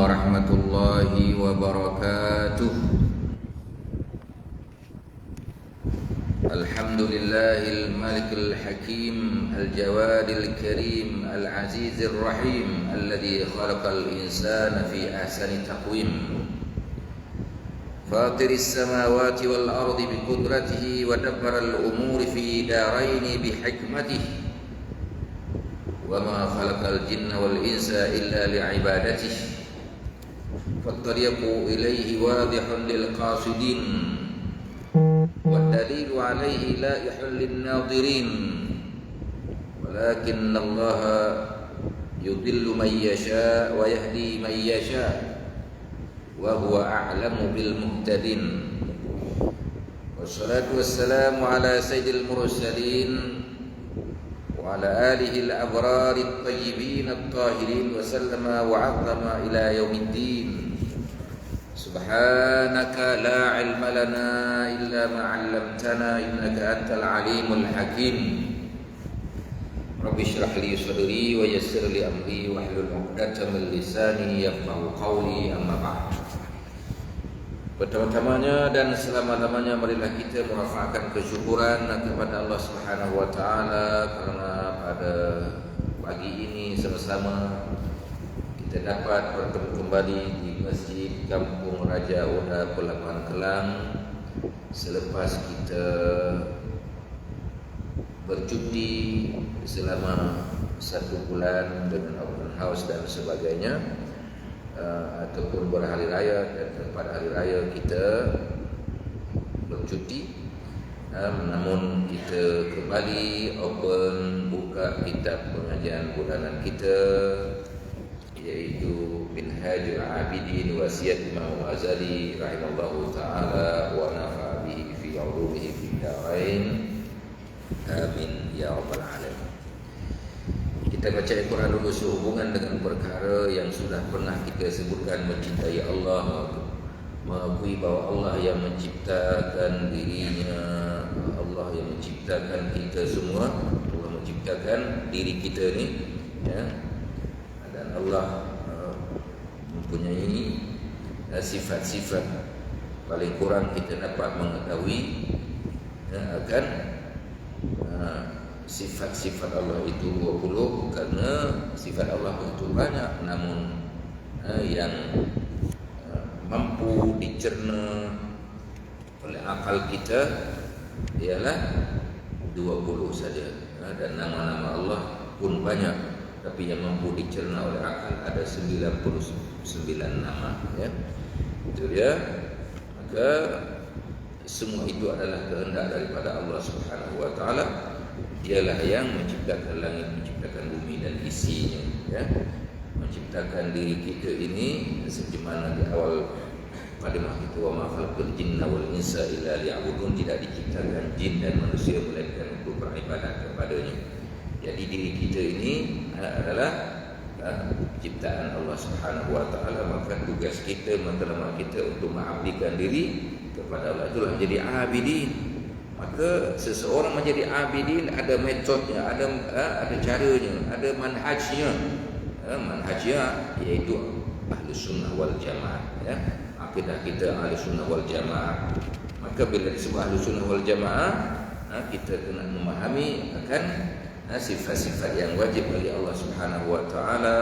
warahmatullahi wabarakatuh. Alhamdulillahil malikil hakim, al-jawadil karim, al-azizir rahim, alladhi khalaqal insana fi ahsani taqwim. Fatiris samawati wal ardi bi qudratihi wa dabbaral umuri fi daraini bi hikmatihi. Wa ma khalaqal jinna wal insa illa li'ibadatihi. فالطريق إليه واضح للقاصدين والدليل عليه لائح للناظرين ولكن الله يضل من يشاء ويهدي من يشاء وهو أعلم بالمهتدين والصلاة والسلام على سيد المرسلين وعلى آله الأبرار الطيبين الطاهرين وسلم وعظم إلى يوم الدين. سبحانك لا علم لنا إلا ما علمتنا إنك أنت العليم الحكيم. رب اشرح لي صدري ويسر لي أمري واحلل عقدة من لساني يفقهوا قولي. أما بعد. Pertama-tamanya dan selama-lamanya marilah kita merafa'kan kesyukuran kepada Allah Subhanahu wa taala karena pada pagi ini sama-sama kita dapat bertemu kembali di Masjid Kampung Raja Oda Pelabuhan Kelang selepas kita bercuti selama 1 bulan dengan open house dan sebagainya, ataupun berhari raya, dan pada hari raya kita bercuti, namun kita kembali open buka kitab pengajian bulanan kita, iaitu Minhajul Abidin Wasiat Imam Ghazali rahimallahu taala wa nafa'a bihi fi ulumihi fid dharain. Amin ya rabbal alamin. Kita baca Al-Quran dulu sehubungan dengan perkara yang sudah pernah kita sebutkan, mencintai Allah, mengakui bahawa Allah yang menciptakan dirinya, Allah yang menciptakan kita semua, Allah menciptakan diri kita ni, ya. Dan Allah mempunyai sifat-sifat, paling kurang kita dapat mengetahui akan sifat-sifat Allah itu 20, karena sifat Allah itu banyak, namun yang mampu dicerna oleh akal kita ialah 20 saja, dan nama-nama Allah pun banyak, tapi yang mampu dicerna oleh akal ada 99 nama, ya. Itu dia. Maka semua itu adalah kehendak daripada Allah Subhanahu wa taala. Dialah yang menciptakan langit, menciptakan bumi dan isinya, ya. Menciptakan diri kita ini seperti mana di awal kalimah itu, wa ma khalaqtul jinna wal insa illa liya'budun, tidak diciptakan jin dan manusia melainkan untuk beribadat kepadanya. Jadi diri kita ini adalah ciptaan Allah Subhanahu wa taala, maka tugas kita, matlamat kita untuk mengabdikan diri kepada Allah, itulah menjadi abidin. Maka seseorang menjadi abidin ada metodnya, ada caranya, ada manhajnya. Manhajnya iaitu Ahlus Sunnah wal Jamaah, ya. Akidah kita Ahlus Sunnah wal Jamaah. Maka bila disebut Ahlus Sunnah wal Jamaah, kita kena memahami akan sifat-sifat yang wajib bagi Allah Subhanahu wa taala,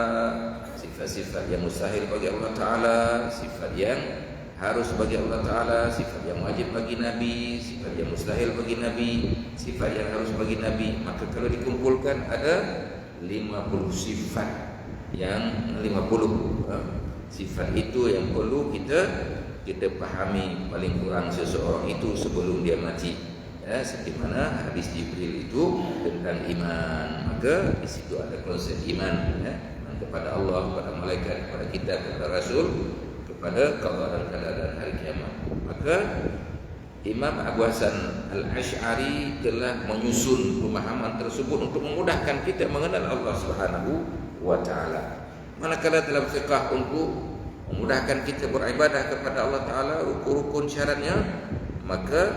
sifat-sifat yang mustahil bagi Allah taala, sifat yang harus bagi Allah Ta'ala, sifat yang wajib bagi Nabi, sifat yang mustahil bagi Nabi, sifat yang harus bagi Nabi. Maka kalau dikumpulkan ada 50 sifat, yang 50 sifat itu yang perlu kita pahami paling kurang seseorang itu sebelum dia mati, ya. Seperti mana hadis Jibril itu tentang iman, maka di situ ada konsep iman, ya. Kepada Allah, kepada malaikat, kepada kitab, kepada Rasul, pada qada dan qadar dan hari kiamat. Maka Imam Abu Hasan Al-Asy'ari telah menyusun pemahaman tersebut untuk memudahkan kita mengenal Allah Subhanahu wa taala. Manakala dalam fiqh untuk memudahkan kita beribadah kepada Allah taala, rukun-rukun syaratnya, maka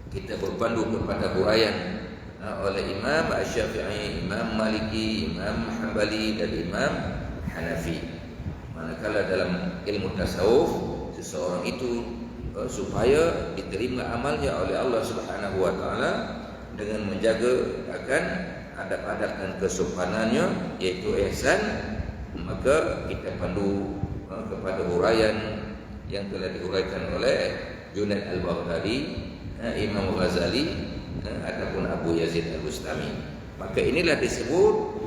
kita berpandu kepada huraian oleh Imam Asy-Syafi'i, Imam Maliki, Imam Hambali dan Imam Hanafi. tatkala dalam ilmu tasawuf seseorang itu supaya diterima amalnya oleh Allah Subhanahu wa taala dengan menjaga akan adab-adab dan kesopanannya, yaitu ihsan, maka kita pandu kepada huraian yang telah diuraikan oleh Junaid Al-Baghdadi, Imam Ghazali ataupun Abu Yazid Al-Bustami. Maka inilah disebut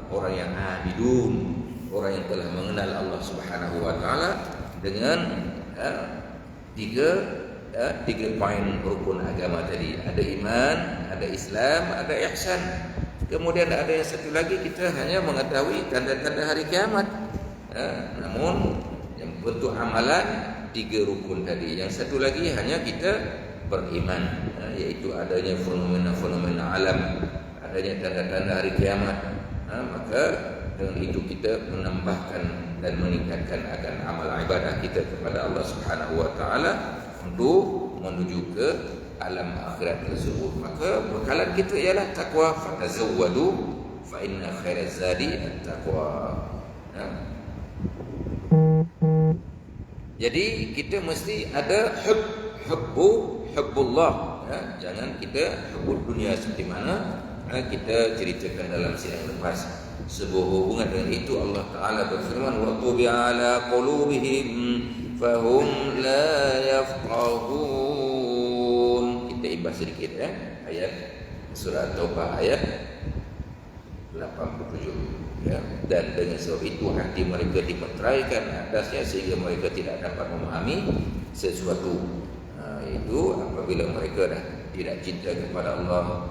orang yang abidun, orang yang telah mengenal Allah Subhanahu wa taala dengan tiga poin rukun agama tadi. Ada iman, ada Islam, ada ihsan. Kemudian ada yang satu lagi, kita hanya mengetahui tanda-tanda hari kiamat. Namun yang bentuk amalan tiga rukun tadi. Yang satu lagi hanya kita beriman, yaitu adanya fenomena-fenomena alam, adanya tanda-tanda hari kiamat. Maka dengan itu kita menambahkan dan meningkatkan akan amal ibadah kita kepada Allah Subhanahu wa taala untuk menuju ke alam akhirat tersebut. Maka bekalan kita ialah takwa. Fatazawwadu fa inna khairaz zadi at-taqwa. Jadi kita mesti ada hubbullah. Jangan kita hubbud dunia seperti mana kita ceritakan dalam sidang lepas. Sebuah hubungan dengan itu Allah Ta'ala berfirman, wa tubi'a ala qulubihim fahum la yafqahun. Kita imbas sedikit ayat surah Taubah ayat 87 Dan dengan sebab itu hati mereka dimeteraikan atasnya sehingga mereka tidak dapat memahami sesuatu. Itu apabila mereka dah tidak cinta kepada Allah,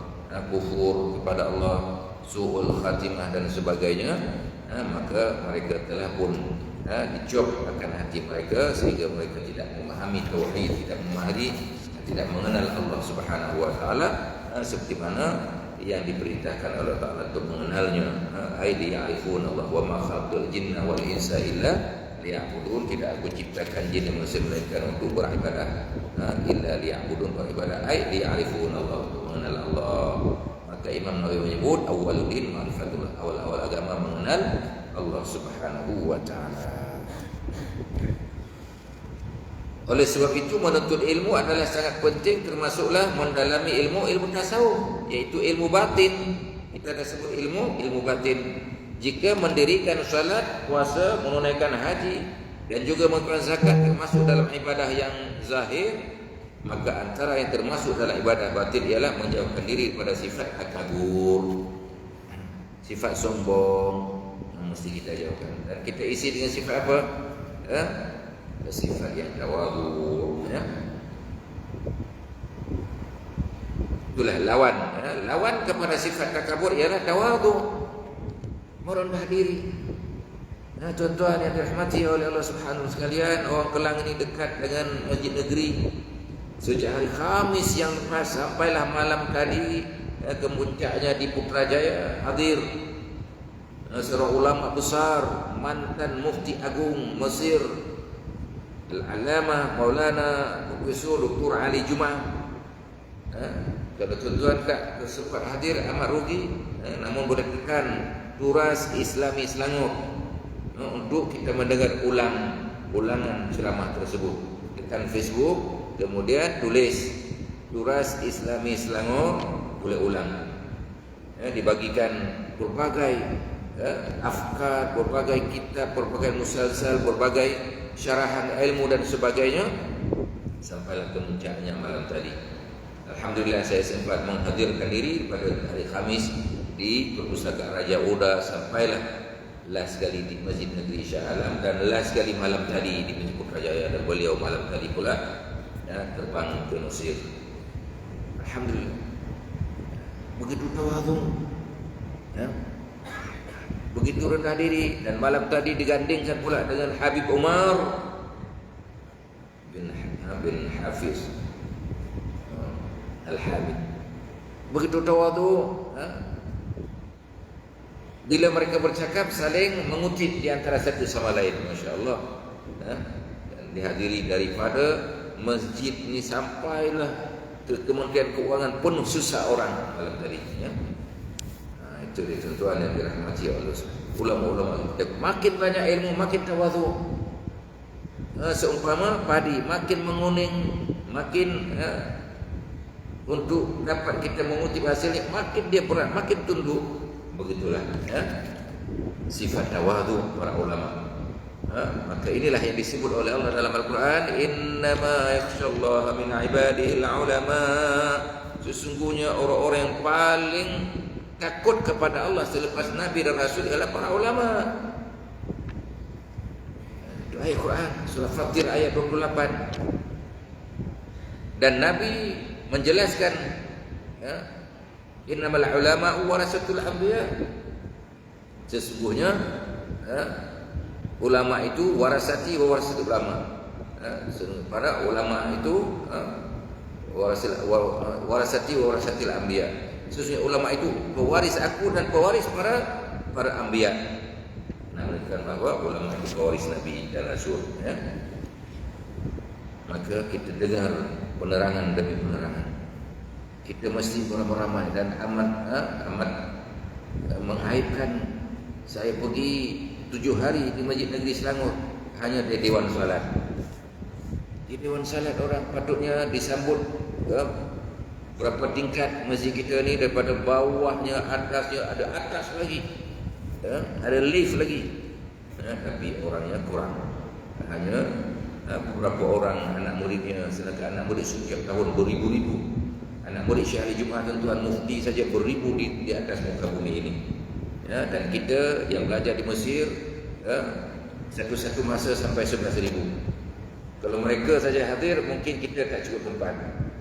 kufur kepada Allah, su'ul khatimah dan sebagainya, maka mereka telah pun dicop akan hati mereka sehingga mereka tidak memahami tauhid, tidak mengenal Allah Subhanahu wa taala seperti mana yang diperintahkan oleh Allah Taala untuk mengenalnya. Aidi ya'rifun Allah wa ma khalaqul jinna wal insa illa liya'budun. Tidak aku ciptakan jin dan manusia melainkan untuk beribadah. Illa liya'budun, beribadah. Aidi ya'rifun Allah, untuk mengenal Allah. Maka Imam Nawawi menyebut awwalul din ma'rifatullah, awal-awal agama mengenal Allah Subhanahu wa taala. Oleh sebab itu menuntut ilmu adalah sangat penting, termasuklah mendalami ilmu tasawuf, yaitu ilmu batin. Kita dah sebut ilmu batin. Jika mendirikan salat, puasa, menunaikan haji dan juga mengeluarkan zakat termasuk dalam ibadah yang zahir, maka antara yang termasuk dalam ibadah batin ialah menjauhkan diri pada sifat takabur, sifat sombong, yang mesti kita jauhkan. Dan kita isi dengan sifat apa? Sifat yang tawadhu. Itulah lawan. Lawan kepada sifat takabur ialah tawadhu, merendah diri. Tuan-tuan yang dirahmati oleh Allah Subhanahu wa sekalian, orang Kelang ini dekat dengan masjid negeri. Sejak hari Khamis yang lepas sampailah malam tadi ke puncaknya di Putrajaya hadir seorang ulama besar, mantan mufti agung Mesir, Al-Allamah Maulana Profesor Dr. Ali Juma. Kalau tuan-tuan tak sempat hadir amat rugi, namun boleh tekan Turas Islami Selangor untuk kita mendengar ulangan ceramah tersebut. Tekan Facebook, kemudian tulis Turas Islami Selangor, boleh ulang. Dibagikan berbagai afkar, berbagai kitab, berbagai musalsal, berbagai syarahan ilmu dan sebagainya, sampailah ke puncaknya malam tadi. Alhamdulillah saya sempat menghadirkan diri pada hari Khamis di Perpustakaan Raja Oda, sampailah last kali di Masjid Negeri Shah Alam dan last kali malam tadi di Masjid Putrajaya, dan beliau malam tadi pula terbang ke Mesir. Alhamdulillah. Begitu tawadhu, begitu rendah diri, dan malam tadi digandingkan pula dengan Habib Umar bin Hafiz Al-Habib. Begitu tawadhu, bila mereka bercakap saling mengutip di antara satu sama lain, masya-Allah. Dan dihadiri daripada masjid ini sampailah ke Kementerian Keuangan penuh susah orang malam tadi. Itu dia tuan-tuan yang dirahmati Allah. ulama-ulama kita. Makin banyak ilmu, makin tawadhu. Seumpama padi makin menguning, makin untuk dapat kita mengutip hasilnya, makin dia berat, makin tunduk. Begitulah sifat tawadhu para ulama. Maka inilah yang disebut oleh Allah dalam Al-Quran, innama yakhshallaha min ibadihil ulama. Sesungguhnya orang-orang yang paling takut kepada Allah selepas Nabi dan Rasul ialah para ulama. Itu ayat Quran surah Fatir ayat 28. Dan Nabi menjelaskan, innamal ulama warasatul anbiya. Sesungguhnya ulama itu warasati wa warasatul ulama. Para ulama itu warasati wa warasatil anbiya. Sesungguhnya ulama itu pewaris aku dan pewaris para anbiya. Menunjukkan bahawa ulama itu pewaris Nabi dan Rasul. Maka kita dengar penerangan demi penerangan. Kita mesti beramai-ramai dan amat mengaibkan. Saya pergi 7 hari di Masjid Negeri Selangor, hanya di Dewan Salat. Di Dewan Salat orang patutnya disambut berapa tingkat masjid kita ni, daripada bawahnya, atasnya, ada atas lagi, ada lift lagi, tapi orangnya kurang. Hanya beberapa orang anak muridnya, sedangkan anak murid setiap tahun beribu-ribu. Anak murid Syahri Jumaat Tuan Mufti saja beribu di atas muka bumi ini. Dan kita yang belajar di Mesir, satu-satu masa sampai 11,000. Kalau mereka saja hadir, mungkin kita tak cukup tempat.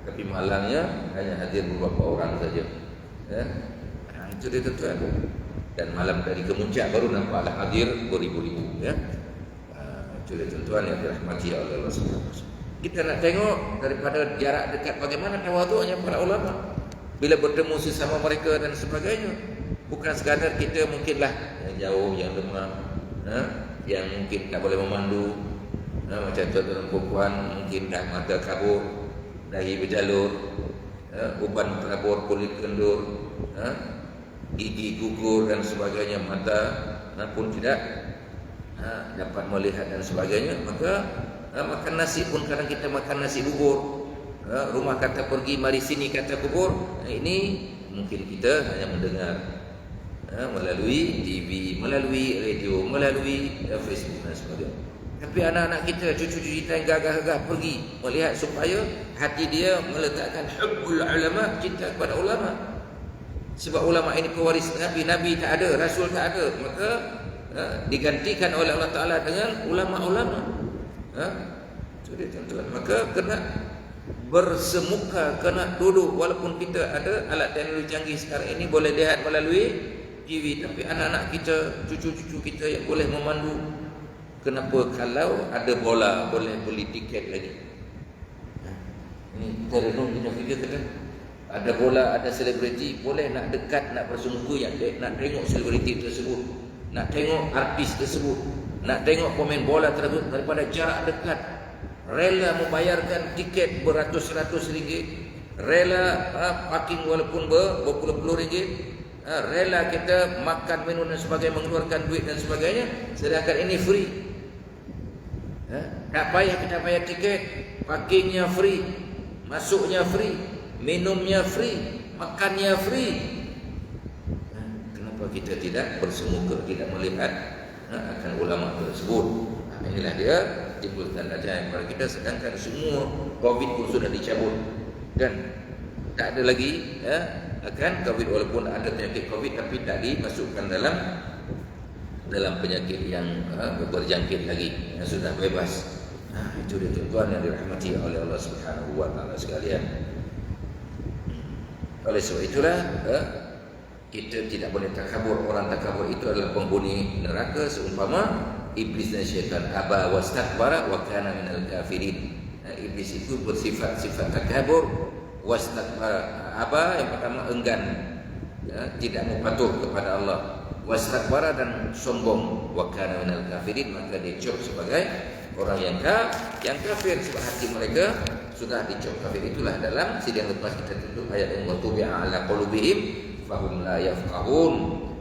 Tapi malangnya hanya hadir beberapa orang saja. Itu dia tuan. Dan malam dari Kemuncak baru nampaklah hadir beribu-ribu. Itu dia tuan yang dirahmati oleh Allah SWT. Kita nak tengok daripada jarak dekat bagaimana tawadhu'nya para ulama bila bertemu sesama mereka dan sebagainya. Bukan sekadar kita mungkinlah yang jauh, yang lemah, yang mungkin tak boleh memandu, macam tuan-tuan perempuan mungkin dah mata kabur, dahi berjalur, uban terabur, kulit kendur, gigi gugur dan sebagainya, mata pun tidak dapat melihat dan sebagainya. Maka makan nasi pun kadang kita makan nasi bubur, rumah kata pergi, mari sini kata kubur. Ini mungkin kita hanya mendengar melalui TV, melalui radio, melalui Facebook dan sebagainya. Tapi anak-anak kita, cucu-cucu kita yang gagah-gagah pergi melihat supaya hati dia meletakkan hubbul ulama, cinta kepada ulama. Sebab ulama ini pewaris Nabi, Nabi tak ada, Rasul tak ada, maka digantikan oleh Allah Ta'ala dengan ulama-ulama. Jadi tuan-tuan, maka kena bersemuka, kena duduk. Walaupun kita ada alat teknologi canggih sekarang ini, boleh lihat melalui TV, tapi anak-anak kita, cucu-cucu kita yang boleh memandu, kenapa kalau ada bola boleh beli tiket lagi? Ini kita renung, kita fikirkan, ada bola, ada selebriti, boleh nak dekat, nak bersungguh, nak tengok selebriti tersebut, nak tengok artis tersebut, nak tengok pemain bola tersebut daripada jarak dekat, rela membayarkan tiket beratus-ratus ringgit, rela parking walaupun berpuluh-puluh ringgit, rela kita makan, minum dan sebagainya, mengeluarkan duit dan sebagainya, sedangkan ini free. Tak payah kita bayar tiket, parkingnya free, masuknya free, minumnya free, makannya free. Kenapa kita tidak bersemuka, tidak melihat akan ulama tersebut? Inilah dia timbul tanda tanya kepada kita, sedangkan semua COVID pun sudah dicabut dan tak ada lagi akan COVID. Walaupun ada penyakit COVID, tapi tak dimasukkan dalam penyakit yang berjangkit lagi, yang sudah bebas. Itu dia tuan yang dirahmati oleh Allah Subhanahu wa taala sekalian. Oleh sebab itulah kita tidak boleh takabur. Orang takabur itu adalah penghuni neraka, seumpama iblis dan syaitan. Aba wastakbara wa kana minal kafirin. Iblis itu bersifat takabur, wastakbara. Aba yang pertama enggan, tidak mau patuh kepada Allah. Wastakbara dan sombong, wa kana minal kafirin, maka dicop sebagai orang yang kafir, sebab hati mereka sudah dicop kafir. Itulah dalam sidang lepas kita tutup ayat yang tubi'a ala qulubihim fahum la yafqahun.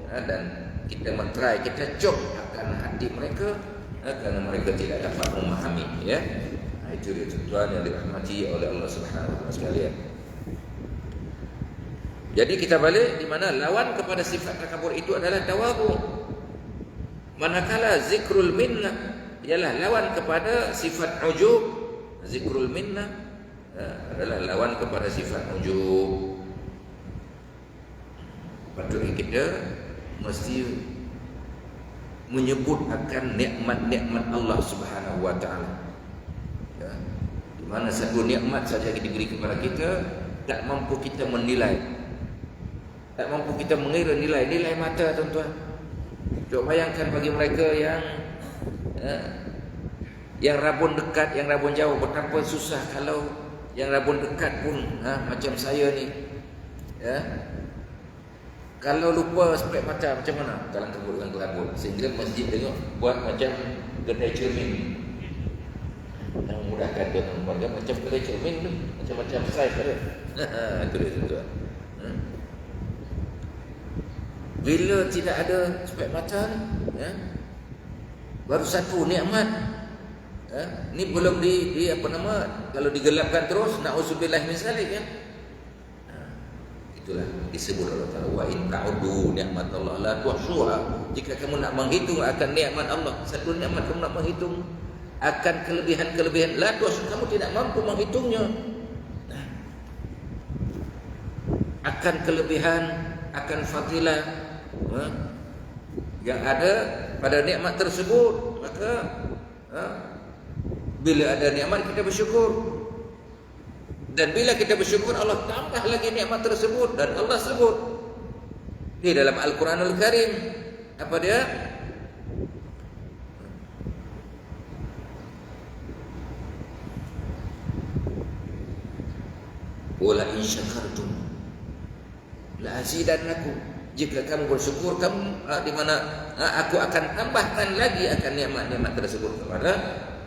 Dan kita mentrai, kita cop akan hati mereka, kerana mereka tidak dapat memahami, ya. Itu dia tuan yang dirahmati oleh Allah Subhanahu wa taala sekalian. Jadi kita balik di mana lawan kepada sifat takabur itu adalah tawadhu. Manakala zikrul minnah ialah lawan kepada sifat ujub. Zikrul minnah adalah lawan kepada sifat ujub. Patutnya kita mesti menyebut akan nikmat-nikmat Allah Subhanahu wa taala. Ya. Di mana satu nikmat saja diberi kepada kita tak mampu kita menilai. Tak mampu kita mengira nilai mata, tuan-tuan. Coba bayangkan bagi mereka yang rabun dekat, yang rabun jauh, betapa susah kalau yang rabun dekat pun macam saya ni, ya. Kalau lupa spek mata macam mana? Kalang kabut dengan kelabut. Sehingga masjid tengok buat macam kedai cermin. Yang memudahkan dia keluarga macam kedai cermin tu, macam-macam saiz ada. Itu dia tuan. Bila tidak ada spek mata ni, ya, baru satu nikmat. Ya, ni belum di apa nama, kalau digelapkan terus, na'udzubillah min zalik, ya. Itulah disebut Allah Taala, wa in ta'udu nikmat Allah la tuhsuha. Jika kamu nak menghitung akan nikmat Allah, satu nikmat kamu nak menghitung akan kelebihan-kelebihan, la tuhsuha, kamu tidak mampu menghitungnya. Akan kelebihan, akan fadilah yang ada pada nikmat tersebut, maka bila ada nikmat kita bersyukur. Dan bila kita bersyukur, Allah tambah lagi nikmat tersebut. Dan Allah sebut di dalam Al-Quranul Karim, apa dia? Wala in syakartum la azidannakum. Jika kamu bersyukur, kamu di mana aku akan tambahkan lagi akan nikmat-nikmat tersebut kepada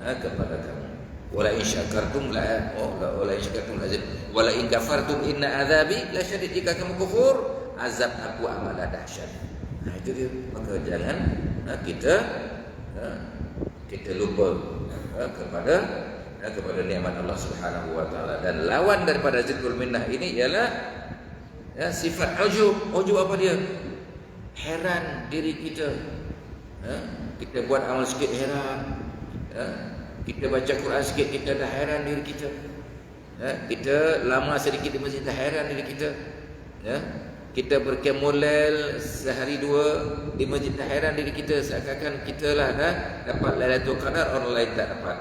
kamu. Wala in syakartum wala in syakartum azab wala in kafartum inna azabi lasyadid. Jika kamu kufur, azab aku amat dahsyat. Itu dia. Maka jangan kita lupa kepada nikmat Allah Subhanahu wa taala. Dan lawan daripada zikrul minnah ini ialah sifat ujub. Ujub apa dia? Heran diri kita. Kita buat amal sikit heran. Kita baca Quran sikit kita dah heran diri kita. Kita lama sedikit di masjid dah heran diri kita. Kita berqiyamul lail sehari dua di masjid dah heran diri kita, seakan-akan kita lah dah dapat Lailatul Qadar, orang lain tak dapat.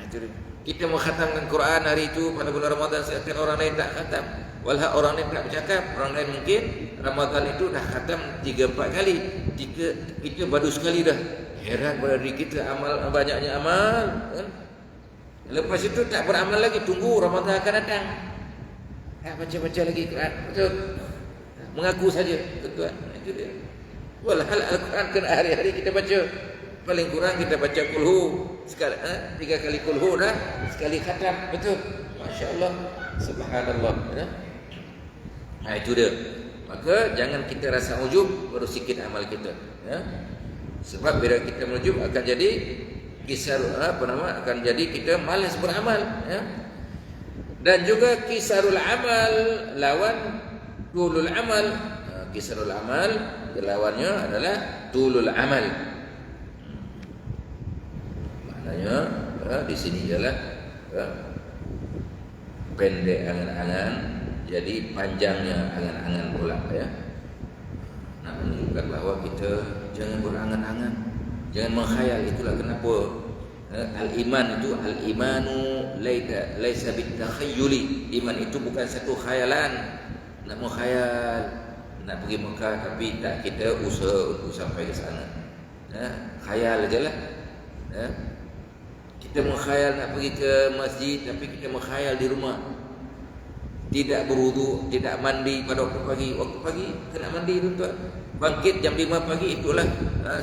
Itu dia. Kita mengkhatamkan Quran hari itu pada bulan Ramadan, seakan orang lain tak khatam. Walau orang lain tak bercakap, orang lain mungkin Ramadan itu dah khatam 3-4 kali. Kita baru sekali dah. Heran pada diri kita, amal banyaknya amal, kan? Lepas itu tak beramal lagi, tunggu Ramadan akan datang. Baca-baca lagi Quran, betul. Mengaku saja, tuan. Itu dia. Walhal Al-Quran kena hari-hari kita baca. Paling kurang kita baca kulhu sekali, 3 kali kulhu dah, sekali khatam, betul. Masya-Allah, subhanallah, ya. Itu dia. Maka jangan kita rasa ujub baru sikit amal kita, ya. Sebab bila kita menujub akan jadi akan jadi kita malas beramal, ya. Dan juga kisarul amal lawan tulul amal. Kisarul amal lawannya adalah tulul amal. Maknanya di sini ialah pendek angan-angan jadi panjangnya angan-angan pula, ya. Nak menunjukkan bahawa kita jangan berangan-angan, jangan menghayal. Itulah kenapa al-iman itu, al-imanu laisa bitakhayyuli. Iman itu bukan satu khayalan, nak menghayal nak pergi Mekah tapi tak kita usaha untuk sampai ke sana. Khayal ajalah. Kita menghayal nak pergi ke masjid tapi kita menghayal di rumah. Tidak berwudu, tidak mandi pada waktu pagi. Waktu pagi kena mandi, tuan-tuan. Bangkit jam 5 pagi, itulah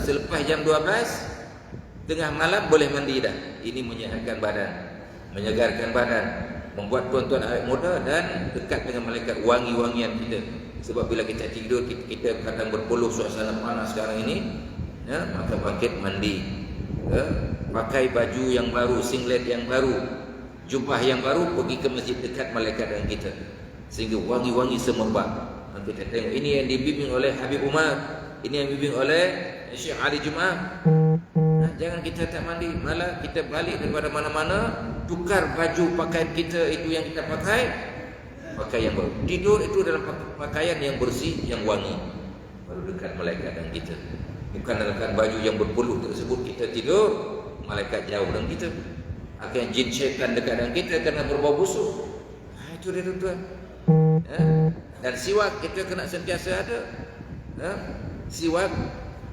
selepas jam 12 tengah malam boleh mandi dah. Ini menyehatkan badan, menyegarkan badan, membuat tuan-tuan awet muda dan dekat dengan malaikat, wangi-wangian kita. Sebab bila kita tidur, kita kadang berpeluh suasana panas sekarang ini, ya, maka bangkit mandi, ya, pakai baju yang baru, singlet yang baru, jubah yang baru, pergi ke masjid dekat malaikat dengan kita, sehingga wangi-wangi semerbak. Kita tengok ini yang dibimbing oleh Habib Umar, ini yang dibimbing oleh Syekh Ali Jumaah. Jangan kita tak mandi, malah kita balik daripada mana-mana, tukar baju pakaian kita itu yang kita pakai yang baru. Tidur itu dalam pakaian yang bersih, yang wangi, baru dekat malaikat dengan kita. Bukan dalam baju yang berpeluh tersebut kita tidur, malaikat jauh dengan kita. Akhirnya jin syaitan dekat dengan kita kerana berbau busuk. Itu dia tuan-tuan. Dan siwak kita kena sentiasa ada. Siwak.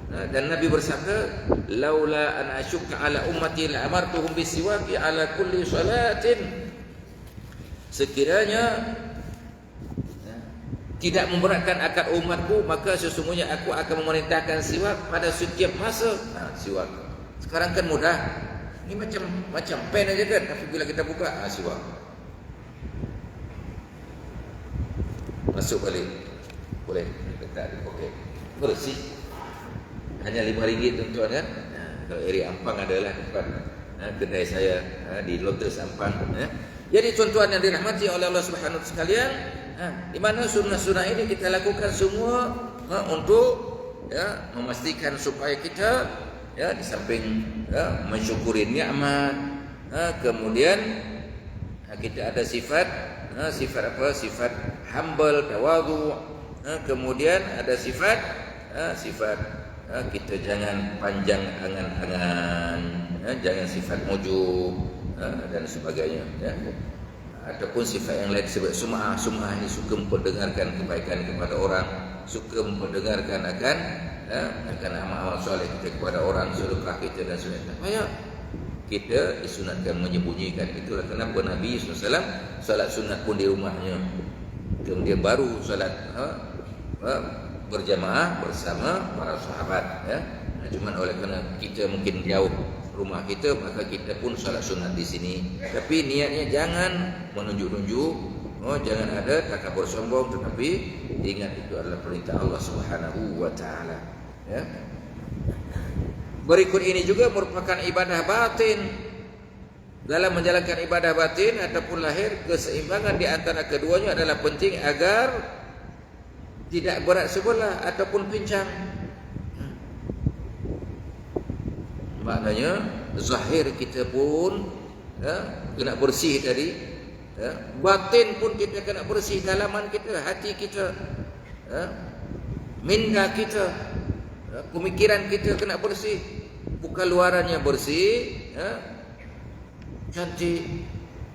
Dan Nabi bersabda, laula an asyukka ala ummati la amartuhum bisiwaki ala kulli salatin. Sekiranya tidak memberatkan akal umatku, maka sesungguhnya aku akan memerintahkan siwak pada setiap masa. Siwak sekarang kan mudah, ini macam pen aja kan, tapi bila kita buka, siwak masuk balik, boleh letak di poket, bersih. Hanya RM5 tuan-tuan kan. Kalau area Ampang adalah depan kedai saya di Lotus Ampang. Jadi tuan-tuan yang dirahmati oleh Allah Subhanahu wa taala sekalian, di mana sunnah-sunnah ini kita lakukan semua untuk memastikan supaya kita di samping mensyukuri nikmat, kemudian kita ada sifat apa? Sifat humble, tawadhu. Kemudian ada sifat kita jangan panjang angan-angan, jangan sifat ujub dan sebagainya, ataupun sifat yang lain sebab sum'ah ini suka memperdengarkan kebaikan kepada orang, suka memperdengarkan akan amal-amal soleh kita kepada orang, sedekah kita dan sebagainya. Kita disunatkan menyembunyikan. Itulah kenapa Nabi SAW salat sunat pun di rumahnya, kemudian baru salat berjamaah bersama para sahabat. Cuma oleh kerana kita mungkin jauh rumah kita, maka kita pun salat sunat di sini. Tapi niatnya jangan menunjuk-nunjuk, jangan ada takabur sombong, tetapi ingat itu adalah perintah Allah Subhanahu wa taala. Berikut ini juga merupakan ibadah batin. Dalam menjalankan ibadah batin ataupun lahir, keseimbangan di antara keduanya adalah penting agar tidak berat sebelah ataupun pincang. Maknanya zahir kita pun kena bersih tadi, batin pun kita kena bersih, dalaman kita, hati kita, minda kita, pemikiran kita kena bersih. Bukan luarannya bersih, cantik,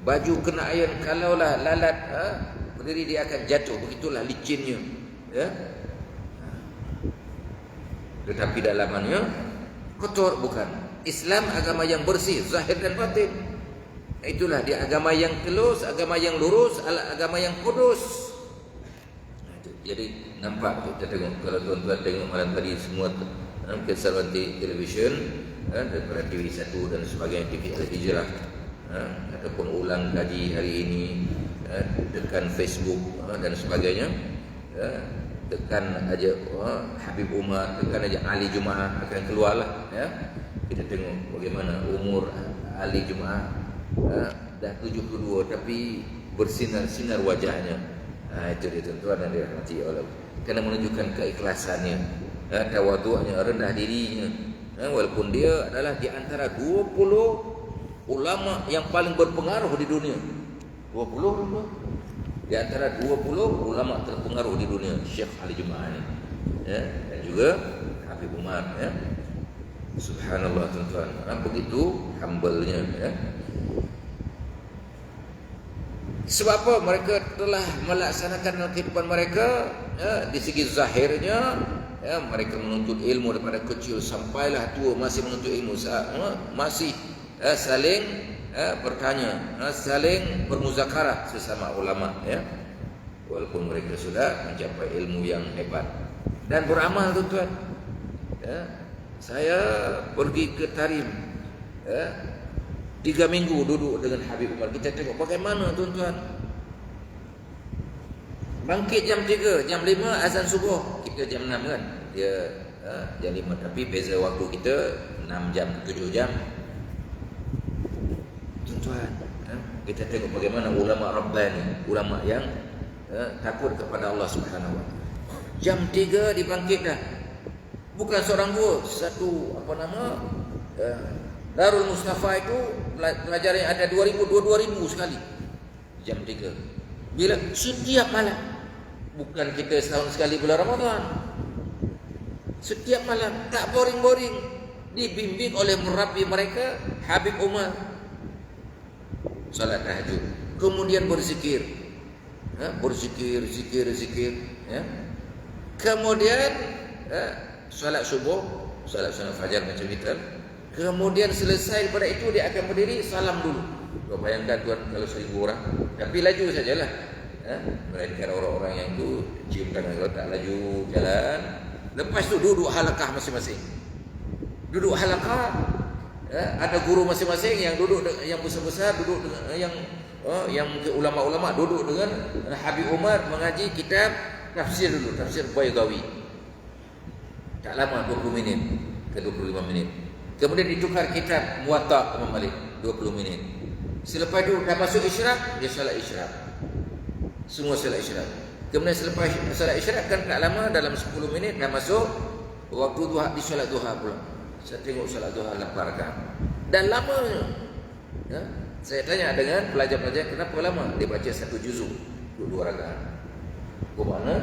baju kena iron, kalaulah lalat berdiri dia akan jatuh, begitulah licinnya, tetapi dalamannya kotor. Bukan. Islam agama yang bersih, zahir dan batin. Itulah dia agama yang telus, agama yang lurus, agama yang kudus. Jadi nampak kita tengok, kalau tuan-tuan tengok malam tadi semua saluran televisyen daripada TV1 dan sebagainya, TV Al-Hijrah, ataupun ulang kaji hari ini, tekan Facebook dan sebagainya, tekan aja Habib Umar, tekan aja Ali Jumaah, akan keluarlah. Kita tengok bagaimana umur Ali Jumaah dah 72, tapi bersinar-sinar wajahnya. Itu dia tuan-tuan yang dirahmati Allah, kerana menunjukkan keikhlasannya, tawadhu'nya, rendah dirinya. Walaupun dia adalah di antara 20 ulama yang paling berpengaruh di dunia. 20 di antara 20 ulama terpengaruh di dunia, Syekh Ali Jumaah ini, dan juga Habib Umar. Subhanallah tuan-tuan, begitu humble-nya. Sebab apa? Mereka telah melaksanakan kehidupan mereka di segi zahirnya, mereka menuntut ilmu daripada kecil sampailah tua, masih menuntut ilmu, masih saling bertanya, saling bermuzakarah sesama ulama, walaupun mereka sudah mencapai ilmu yang hebat dan beramal tuan-tuan. Saya pergi ke Tarim, 3 minggu duduk dengan Habib Umar. Kita tengok bagaimana tuan-tuan, Bangkit jam 3, jam 5 azan subuh. Kita jam 6 kan. Dia jam 5, tapi beza waktu kita 6 jam, 7 jam. Tuan-tuan, kita tengok bagaimana ulama Rabbani, ulama yang takut kepada Allah Subhanahu wa taala. Jam 3 dibangkit dah. Bukan seorang dua, satu Darul Mustafa itu pelajar yang ada 2,000 sekali. Jam 3. Bila setiap malam. Bukan kita setahun sekali bulan Ramadan. Setiap malam, tak boring-boring. Dibimbing oleh murabi mereka, Habib Umar. Salat tahajud. Kemudian berzikir. Berzikir, zikir. Kemudian salat subuh, salat sunat fajar macam itu. Kemudian selesai daripada itu dia akan berdiri salam dulu. Kau bayangkan tuan kalau 1,000 orang, tapi laju sajalah. Melainkan orang-orang yang tu cium tangan, kalau tak laju jalan. Lepas tu duduk halakah masing-masing. Duduk halakah, ada guru masing-masing yang duduk, yang besar-besar duduk dengan, yang ulama-ulama duduk dengan Habib Umar mengaji kitab tafsir dulu, tafsir Baydawi. Tak lama, 20 minit ke 25 minit. Kemudian ditukar kitab Muwatta Imam Malik, 20 minit. Selepas itu dah masuk isyraq, dia salat isyraq. Semua salat isyraq. Kemudian selepas salat isyraq kan tak lama, dalam 10 minit dah masuk waktu duha, di solat duha pula. Saya tengok solat duha 8 rakaat. Dan lamanya. Saya tanya dengan pelajar-pelajar, kenapa lama? Dia baca 1 juzuk, 2 rakaat. Bermakna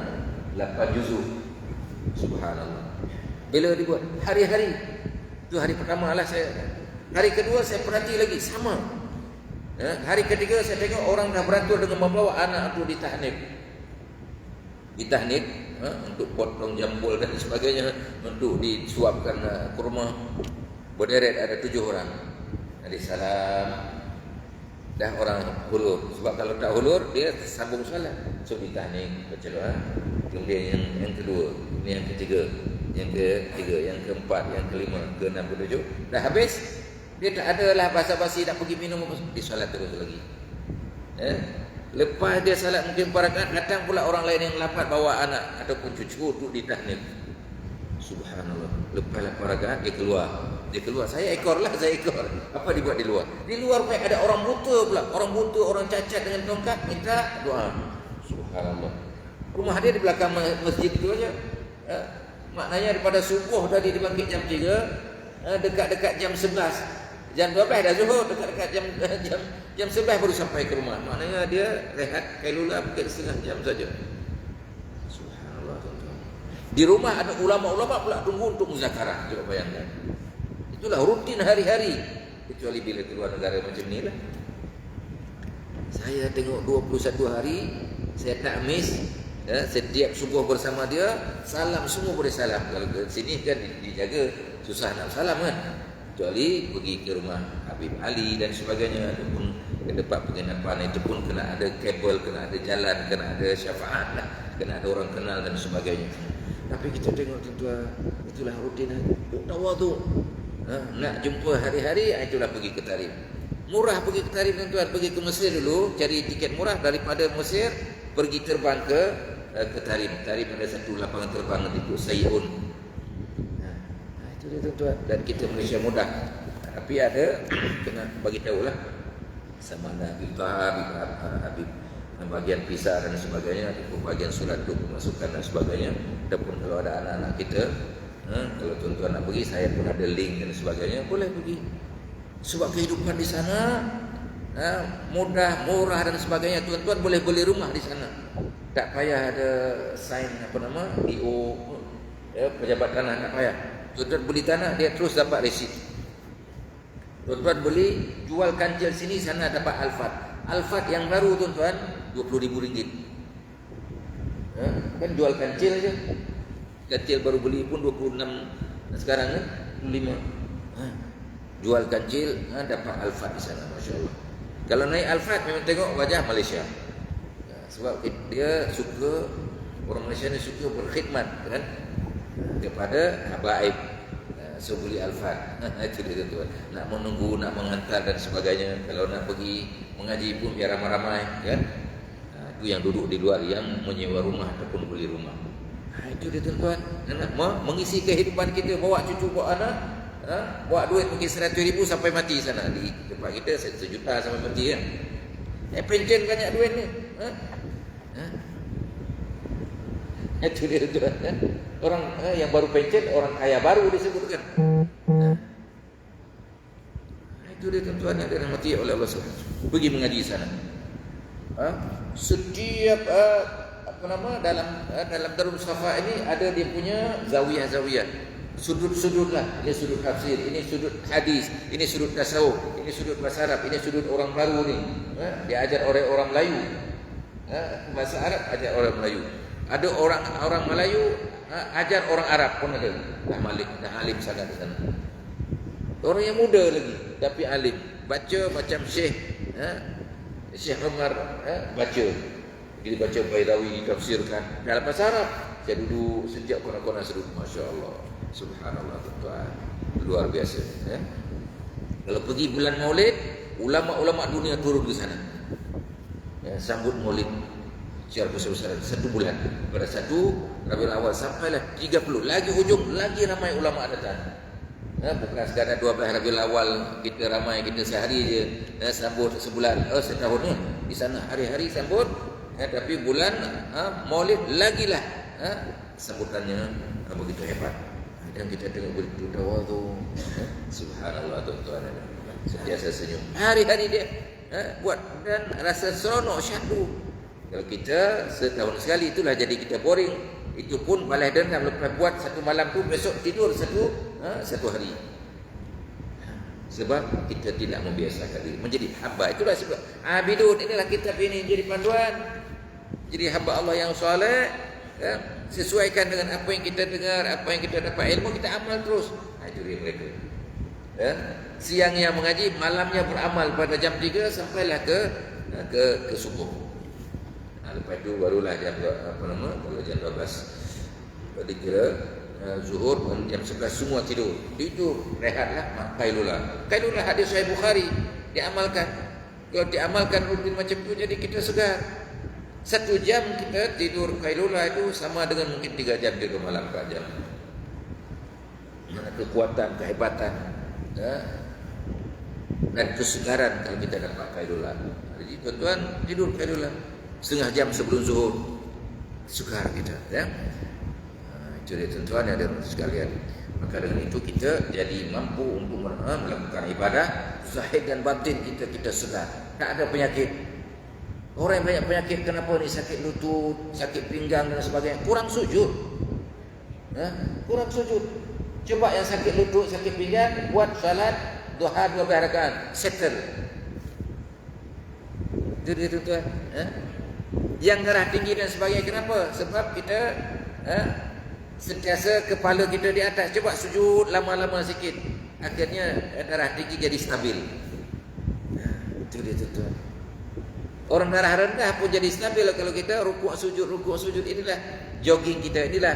8 juzuk. Subhanallah. Bila dibuat hari-hari. Itu hari pertama lah saya. Hari kedua saya perhati lagi sama. Hari ketiga saya tengok orang dah beratur dengan membawa anak itu ditahnik. Ditahnik untuk potong jambul dan sebagainya, untuk disuapkan kurma. Berderet ada 7 orang. Ada salam. Dah orang hulur. Sebab kalau tak hulur dia sambung salat. So ditahnik, baca doa. Kemudian yang kedua, ini yang ketiga, yang ketiga, yang keempat, yang kelima, keenam, ketujuh. Dah habis. Dia tak adalah basa-basi nak pergi minum apa. Dia salat terus lagi. Lepas dia salat mungkin 4 rakaat, datang pula orang lain yang lambat bawa anak ataupun cucu untuk ditahnik. Subhanallah. Lepas 8 rakaat dia keluar. Dia keluar. Saya ekor. Apa dibuat di luar? Di luar ada orang buta pula. Orang buta, orang cacat dengan tongkat minta doa. Subhanallah. Rumah dia di belakang masjid itu aja. Maknanya daripada subuh tadi dibangkit jam 3, dekat-dekat jam 11. Jam 12 dah zuhur, dekat-dekat jam 11 baru sampai ke rumah. Maknanya dia rehat kailula mungkin setengah jam saja. Subhanallah, tuan-tuan. Di rumah ada ulama-ulama pula tunggu untuk muzakarah. Coba bayangkan. Itulah rutin hari-hari. Kecuali bila keluar negara macam ni lah. Saya tengok 21 hari, saya tak miss. Setiap subuh bersama dia, salam semua boleh salam. Kalau ke sini kan dijaga, susah nak salam kan. Kecuali pergi ke rumah Habib Ali dan sebagainya, ataupun ke tempat penginapan, itu pun kena ada kabel, kena ada jalan, kena ada syafaat lah, kena ada orang kenal dan sebagainya. Tapi kita tengok tuan-tuan, itulah rutin tawaduk. Nak jumpa hari-hari, itulah pergi ke Tarim. Murah pergi ke Tarim tuan-tuan, pergi ke Mesir dulu, cari tiket murah daripada Mesir pergi terbang ke Tarim. Tarim ada satu lapangan terbang itu Sayun. Itu dia tuan-tuan. Dan kita Malaysia mudah. Tapi ada kena bagi tahulah sama ada Habib bagian pisah dan sebagainya, ataupun bagian surat untuk pemasukan dan sebagainya. Ataupun kalau ada anak-anak kita, kalau tuan-tuan nak pergi, saya pun ada link dan sebagainya, boleh pergi. Sebab kehidupan di sana mudah, murah dan sebagainya. Tuan-tuan boleh beli rumah di sana. Tak payah ada sign DO, pejabat tanah, tak payah. Tuan-tuan beli tanah, dia terus dapat resit. Tuan-tuan beli, jual kancil sini, sana dapat Alphard. Alphard yang baru tuan-tuan RM20,000. Kan jual kancil aja. Kancil baru beli pun 26, sekarang kan 25. Jual kancil, dapat Alphard di sana, masya-Allah. Kalau naik Alphard memang tengok wajah Malaysia. Sebab dia suka, orang Malaysia ni suka berkhidmat kan kepada habaib. So beli Alphard. Itu dia tuan. Nak menunggu, nak menghantar dan sebagainya. Kalau nak pergi mengaji pun biar ramai-ramai kan. Itu yang duduk di luar, yang menyewa rumah ataupun beli rumah. Itu dia tuan-tuan, mengisi kehidupan kita, bawa cucu, bawa anak, bawa duit mungkin 100,000 sampai mati sana. Di tempat kita 1 juta sampai mati kan. Pension banyak duit ni. Itu dia tuan. Orang yang baru pension, orang kaya baru disebutkan. Itu dia tuan-tuan yang dirahmati oleh Allah SWT. Pergi mengaji sana. Setiap dalam Darul Safa ini ada dia punya zawiyah-zawiyah. Sudut-sudut lah. Ini sudut tafsir, ini sudut hadis, ini sudut tasawuf, ini sudut bahasa Arab, ini sudut orang baru ni. Dia ajar orang Melayu. Bahasa Arab ajar orang Melayu. Ada orang Melayu ajar orang Arab pun ada. Dah alim sangat di sana. Orang yang muda lagi tapi alim. Baca macam Syekh Umar baca. Dia baca Baidawi ditafsirkan dalam bahasa Arab. Saya duduk sejak kona-kona sedut, masya-Allah, subhanallah tuan, luar biasa. Kalau pergi bulan Maulid, ulama-ulama dunia turun ke sana. Sambut Maulid secara besar-besaran 1 bulan. Pada 1 Rabiul Awal sampailah 30, lagi hujung lagi ramai ulama datang. Bukan sekadar 12 Rabiul Awal kita ramai, kita sehari je sambut sebulan, setahun ni di sana hari-hari sambut. Tapi bulan Maulid lagilah sambutannya begitu hebat. Dan kita tengok begitu tawadhu. Subhanallah tuan-tuan. Sentiasa senyum. Hari-hari dia buat dan rasa seronok syahdu. Kalau kita setahun sekali itulah jadi kita boring. Itu pun balas dendam lepas buat 1 malam tu, besok tidur satu hari. Sebab kita tidak membiasakan diri menjadi hamba. Itulah sebab abidun, inilah kitab ini jadi panduan. Jadi hamba Allah yang soleh, sesuaikan dengan apa yang kita dengar, apa yang kita dapat ilmu, kita amal terus. Itu dia mereka. Siangnya mengaji, malamnya beramal pada jam 3 sampailah ke subuh. Lepas itu barulah kalau jam 12 dikira zuhur, jam 11 semua tidur, rehatlah, kailulah hadis Sahih Bukhari diamalkan. Kalau diamalkan rutin macam itu, jadi kita segar. 1 jam kita tidur kailulah itu sama dengan mungkin 3 jam tidur malam, 4 jam. Mana kekuatan, kehebatan dan kesegaran kalau kita dapat kailulah. Jadi tuan-tuan tidur kailulah setengah jam sebelum zuhur, segar kita, ya. Itu dia tuan-tuan yang ada sekalian. Maka dengan itu kita jadi mampu untuk melakukan ibadah zahir dan batin, kita segar, tak ada penyakit. Orang yang banyak penyakit, kenapa ni sakit lutut, sakit pinggang dan sebagainya, kurang sujud. Kurang sujud. Coba yang sakit lutut, sakit pinggang, buat salat duha 12 rakaat, settle. Itu dia tuan-tuan. Yang darah tinggi dan sebagainya, kenapa? Sebab kita sentiasa kepala kita di atas. Coba sujud lama-lama sikit, akhirnya darah tinggi jadi stabil. Itu dia tuan-tuan. Orang darah rendah pun jadi stabil kalau kita rukuk sujud. Inilah jogging kita, inilah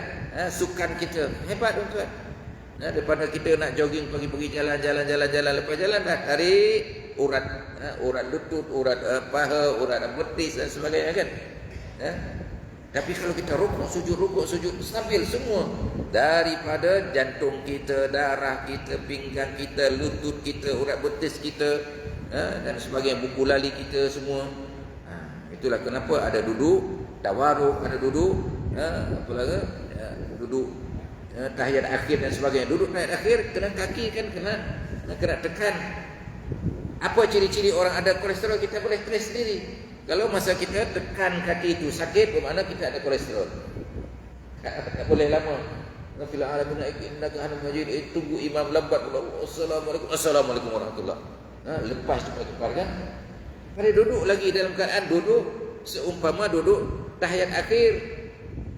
sukan kita. Hebat tuan-tuan. Daripada kita nak jogging pergi jalan, lepas jalan dah tarik urat lutut, urat paha, urat betis dan sebagainya kan. Tapi kalau kita rukuk sujud stabil semua, daripada jantung kita, darah kita, pinggang kita, lutut kita, urat betis kita dan sebagainya, buku lali kita semua. Itulah kenapa ada duduk tawaruk, ada duduk duduk tahiyat akhir dan sebagainya. Duduk tahiyat akhir kena kaki kan kena tekan. Apa ciri-ciri orang ada kolesterol? Kita boleh trace sendiri. Kalau masa kita tekan kaki itu sakit, bermakna kita ada kolesterol. Tak boleh lama. Nafil alamin innaka hamidum majid. Tunggu imam lambat. Assalamualaikum warahmatullahi. Lepas cepat-cepat kan. Pada duduk lagi dalam keadaan duduk seumpama duduk tahiyat akhir,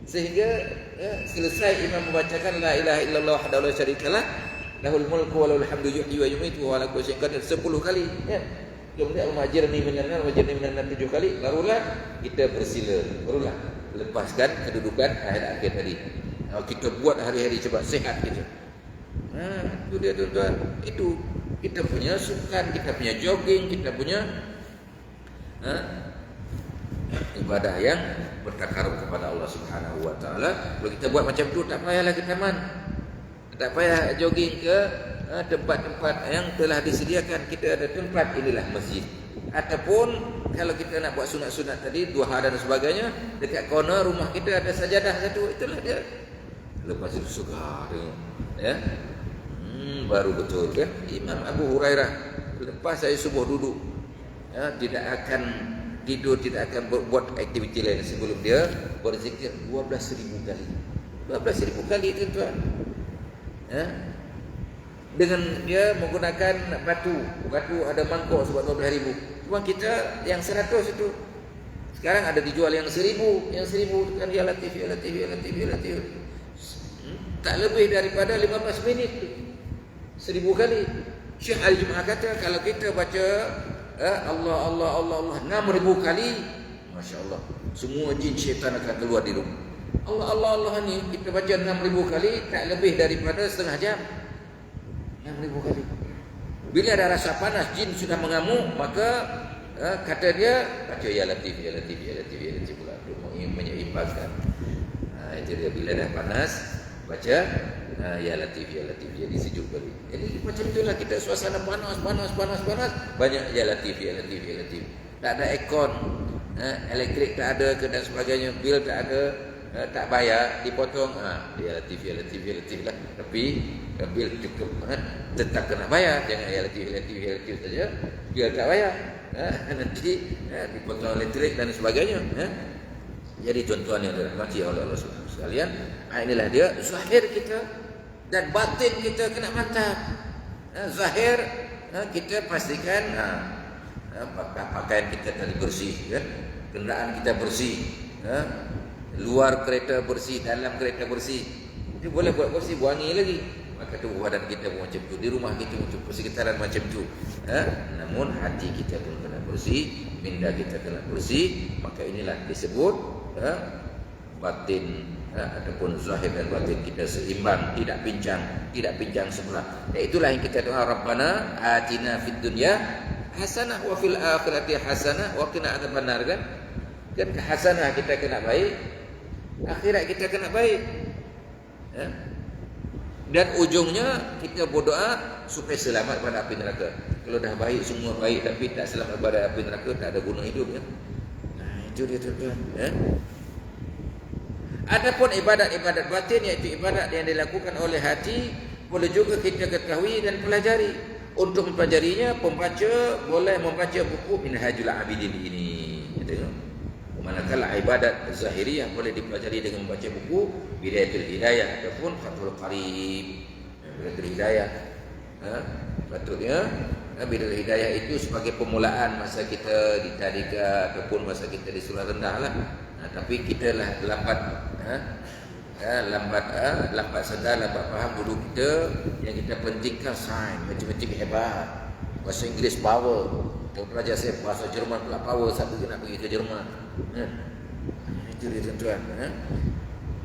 sehingga selesai imam membacakan la ilaha illallah wahdahu la syarikalah lahul mulku wa lahul hamdu yuhyi wa yumiitu wa ala kulli syai'in qadir 10 kali ya. Kemudian al-majirni minan nar 7 kali, barulah kita bersila, barulah lepaskan kedudukan tahiyat akhir tadi. Kita buat hari-hari coba sehat kita. Itu dia tuan-tuan. Itu kita punya sukan, kita punya jogging, kita punya ibadah yang bertakarub kepada Allah Subhanahu wa taala. Kalau kita buat macam tu, tak payahlah ke taman, tak payah jogging ke tempat-tempat yang telah disediakan. Kita ada tempat, inilah masjid. Ataupun kalau kita nak buat sunat-sunat tadi, duha dan sebagainya, dekat corner rumah kita ada sajadah satu, itulah dia. Lepas itu segar tengok, ya. Baru betul kan. Imam Abu Hurairah lepas saya subuh duduk, ya, tidak akan tidur, tidak akan buat aktiviti lain sebelum dia berzikir 12,000 kali. 12,000 kali tuan-tuan. Ya. Dengan dia menggunakan batu ada mangkuk sebab 12,000. Cuma kita yang 100 itu sekarang ada dijual yang 1,000 itu kan ya Latif. Tak lebih daripada 15 minit 1,000 kali. Syekh Al-Jum'ah kata kalau kita baca Allah 6,000 kali, Masya Allah, semua jin syaitan akan keluar di rumah. Allah ni kita baca 6,000 kali, tak lebih daripada setengah jam. 6,000 kali. Bila ada rasa panas, jin sudah mengamuk, maka kata dia baca ya Latif pula untuk menyeimbangkan. Itu dia, bila dah panas baca ya Latif, jadi sejuk balik. Jadi macam itulah kita, suasana panas, banyak ya Latif. Tak ada aircon, elektrik tak ada dan sebagainya, bil tak ada, tak bayar, dipotong, ya Latif lah. Tapi bil cukup, tetap kena bayar, jangan ya Latif saja, bil tak bayar, nanti dipotong elektrik dan sebagainya. Jadi tuan-tuan yang dirahmati oleh Allah Subhanahu sekalian, inilah dia zahir kita dan batin kita kena mantap. Zahir kita pastikan pakaian kita tadi bersih, kan? Kenderaan kita bersih, luar kereta bersih, dalam kereta bersih. Itu boleh buat bersih, wangi lagi. Maka tubuh badan kita pun macam tu, di rumah kita macam persekitaran macam tu. Namun hati kita pun kena bersih, minda kita kena bersih. Maka inilah disebut batin, ataupun zahir dan batin kita seimbang, tidak pincang sebelah. Itulah yang kita doa, Rabbana atina fid dunya hasanah wa fil akhirati hasanah wa qina adzabannar, kan? Dan hasanah kita kena baik, akhirat kita kena baik. Dan ujungnya kita berdoa supaya selamat pada api neraka. Kalau dah baik, semua baik, tapi tak selamat pada api neraka, tak ada guna hidup, kan? Itu dia tuan-tuan. Adapun ibadat-ibadat batin, iaitu ibadat yang dilakukan oleh hati, boleh juga kita ketahui dan pelajari. Untuk mempelajarinya, pembaca boleh membaca buku Minhajul Abidin ini. Manakala ibadat zahiriyah boleh dipelajari dengan membaca buku Bidayatul Hidayah ataupun Fathul Qarib. Bidayatul Hidayah, patutnya Bidayatul Hidayah itu sebagai permulaan masa kita di tariqah ataupun masa kita di surah rendah lah. Tapi kita lah lambat sedar, lambat faham dulu kita. Yang kita pentingkan sains, matematik hebat, bahasa Inggeris power. Kalau pelajar saya bahasa Jerman pula power, satu dia nak pergi ke Jerman. Itu dia tuan-tuan.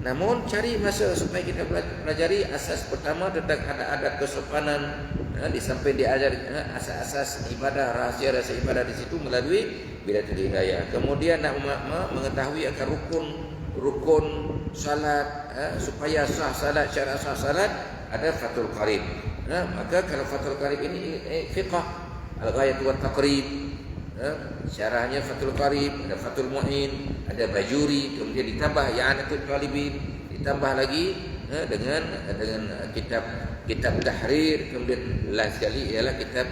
Namun cari masa supaya kita pelajari asas pertama tentang adat kesopanan. Di samping diajar asas-asas ibadah, rahsia-rahsia ibadah di situ melalui Bidayatul Hidayah. Kemudian nak mengetahui akan rukun salat, supaya sah salat, syarat sah salat, ada Fathul Qarib. Maka kalau Fathul Qarib ini fiqh Al-Ghayat wa Taqrib, syarahnya Fathul Qarib, ada Fathul Mu'in, ada Bajuri, kemudian ditambah I'anatul Talibin, ditambah lagi dengan kitab Tahrir, kemudian last sekali ialah kitab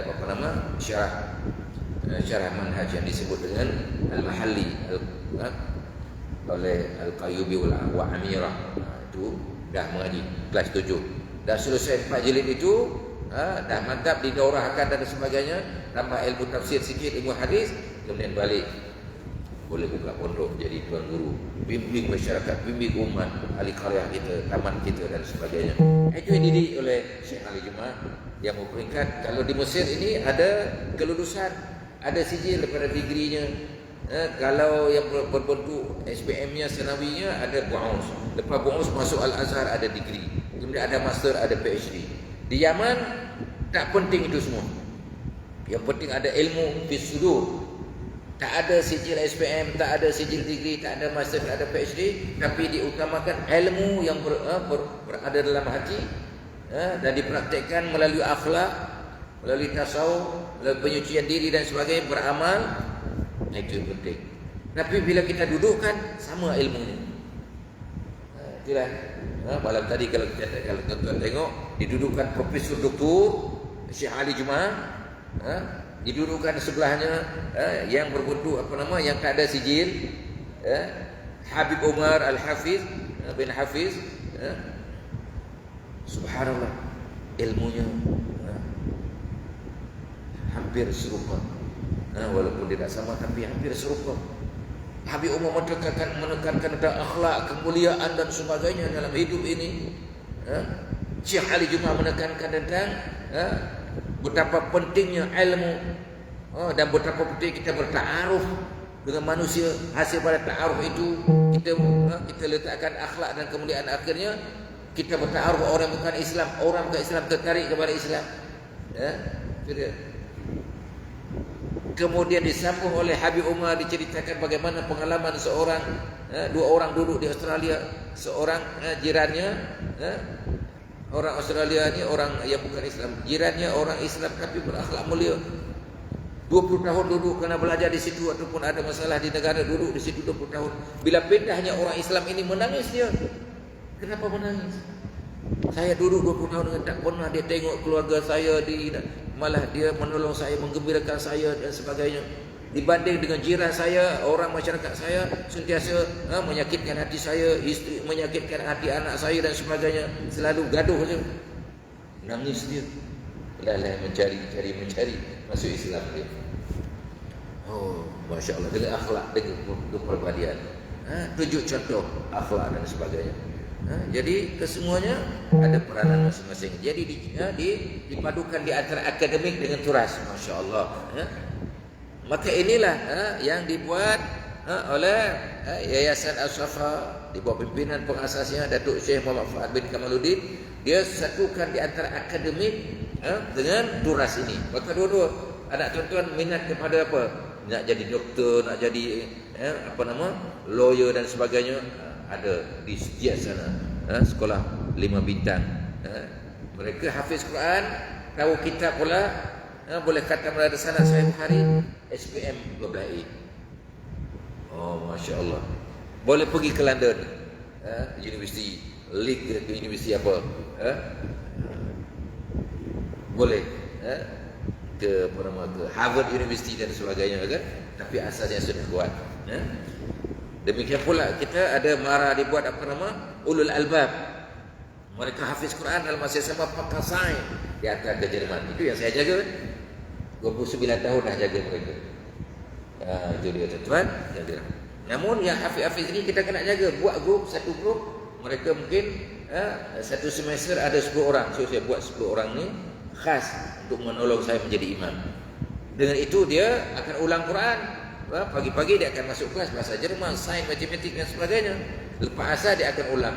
apa nama, syarah manhaj yang disebut dengan Al-Mahalli oleh Al-Qayyubi wa Amirah. Itu dah mengaji kelas 7. Dah selesai 4 jilid itu, dah mantap, didaurahkan dan sebagainya, tambah ilmu tafsir sikit, ilmu hadis, kemudian balik boleh buka pondok, jadi tuan guru, bimbing masyarakat, bimbing umat, ahli qaryah kita, taman kita dan sebagainya. Itu yang dididik oleh Syekh Ali Jumaah yang memperingkat. Kalau di Mesir ini ada kelulusan, ada sijil daripada digrinya. Kalau yang berbentuk SPM-nya, senawinya, ada bu'us. Lepas bu'us masuk Al-Azhar, ada digri. Kemudian ada master, ada PhD. Di Yaman tak penting itu semua. Yang penting ada ilmu fi sudur. Tak ada sijil SPM, tak ada sijil degree, tak ada master, tak ada PhD, tapi diutamakan ilmu yang berada dalam hati, dan dipraktikkan melalui akhlak, melalui tasawuf, melalui penyucian diri dan sebagainya, beramal. Itu yang penting. Tapi bila kita dudukkan, sama ilmunya. Itulah. Malam tadi kalau tuan-tuan tengok, didudukan Profesor Doktor Syekh Ali Jumaah, didudukan sebelahnya yang berbentuk yang tak ada sijil, Habib Umar Al-Hafiz bin Hafiz. Subhanallah, ilmunya hampir serupa, walaupun tidak sama tapi hampir serupa. Habib Umar menekankan tentang akhlak, kemuliaan dan sebagainya dalam hidup ini. Syekh Ali Jumaah menekankan tentang betapa pentingnya ilmu, dan betapa penting kita bertaaruf dengan manusia. Hasil pada taaruf itu kita letakkan akhlak dan kemuliaan. Akhirnya kita bertaaruf, orang bukan Islam, orang bukan Islam tertarik kepada Islam. Itu dia. Kemudian disambung oleh Habib Umar, diceritakan bagaimana pengalaman seorang, dua orang duduk di Australia, seorang jirannya, orang Australia ni orang yang bukan Islam, jirannya orang Islam tapi berakhlak mulia. 20 tahun duduk kerana belajar di situ, ataupun ada masalah di negara, duduk di situ 20 tahun. Bila pindahnya orang Islam ini, menangis dia. Kenapa menangis? Saya duduk 20 tahun dengan tak pernah dia tengok keluarga saya, malah dia menolong saya, menggembirakan saya dan sebagainya. Dibanding dengan jiran saya, orang masyarakat saya sentiasa menyakitkan hati saya, isteri menyakitkan hati anak saya dan sebagainya, selalu gaduh saja. Nangis dia. Lalah mencari masuk Islam dia. Oh, Masya Allah, dengan akhlak, dengan kepribadian. 7 contoh akhlak dan sebagainya. Jadi kesemuanya ada peranan masing-masing. Jadi dipadukan di antara akademik dengan turas. Masya Allah. Maka inilah yang dibuat oleh Yayasan Al-Safa, di bawah pimpinan pengasasnya Datuk Syekh Muhammad Fuad bin Kamaluddin. Dia satukan di antara akademik dengan turas ini. Maka dua-dua anak tuan-tuan minat kepada apa? Nak jadi doktor, nak jadi lawyer dan sebagainya, ada di sejak sana, sekolah 5 bintang. Mereka hafiz Quran, tahu kitab pula, boleh kata mereka sana Sahih Bukhari, SPM 12A. Oh, Masya Allah. Boleh pergi ke London, universiti Leeds, ke universiti apa, boleh ke Harvard University dan sebagainya kan. Tapi asasnya sudah kuat. Demikian pula kita ada mara dibuat ulul albab. Mereka hafiz Quran dalam masa sama pakar sains di atas ke Jerman. Itu yang saya jaga. 29 tahun dah jaga mereka. Itu dia tuan-tuan, jaga. Namun yang hafiz-hafiz ini kita kena jaga. Buat satu grup, mereka mungkin satu semester ada 10 orang. So saya buat 10 orang ni khas untuk menolong saya menjadi imam. Dengan itu dia akan ulang Quran. Pagi-pagi dia akan masuk kelas bahasa Jerman, sains, matematik dan sebagainya. Lepas asar dia akan ulang.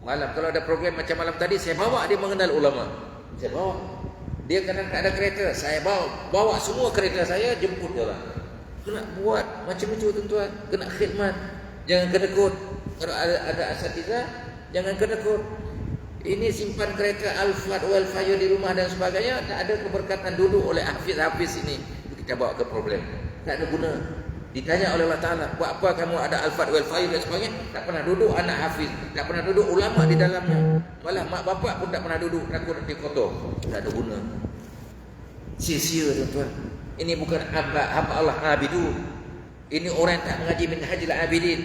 Malam kalau ada program macam malam tadi, saya bawa dia mengenal ulama. Saya bawa. Dia kadang tak ada kereta, saya bawa semua kereta saya, jemput dia orang. Kena buat macam itu tuan-tuan, kena khidmat. Jangan kedekut. Kalau ada asatizah, jangan kedekut. Ini simpan kereta Alphard Wildfire di rumah dan sebagainya, tak ada keberkatan duduk oleh hafiz-hafiz ini. Kita bawa ke problem, tak ada guna. Ditanya oleh Allah Ta'ala, buat apa kamu ada Alphard Wildfire dan sebagainya? Tak pernah duduk anak hafiz, tak pernah duduk ulama di dalamnya. Malah mak bapak pun tak pernah duduk, takut nanti kotor. Tak ada guna. Sia-sia tuan-tuan. Ini bukan hamba Allah Abidun. Ini orang yang tak mengaji Minhajul Abidin.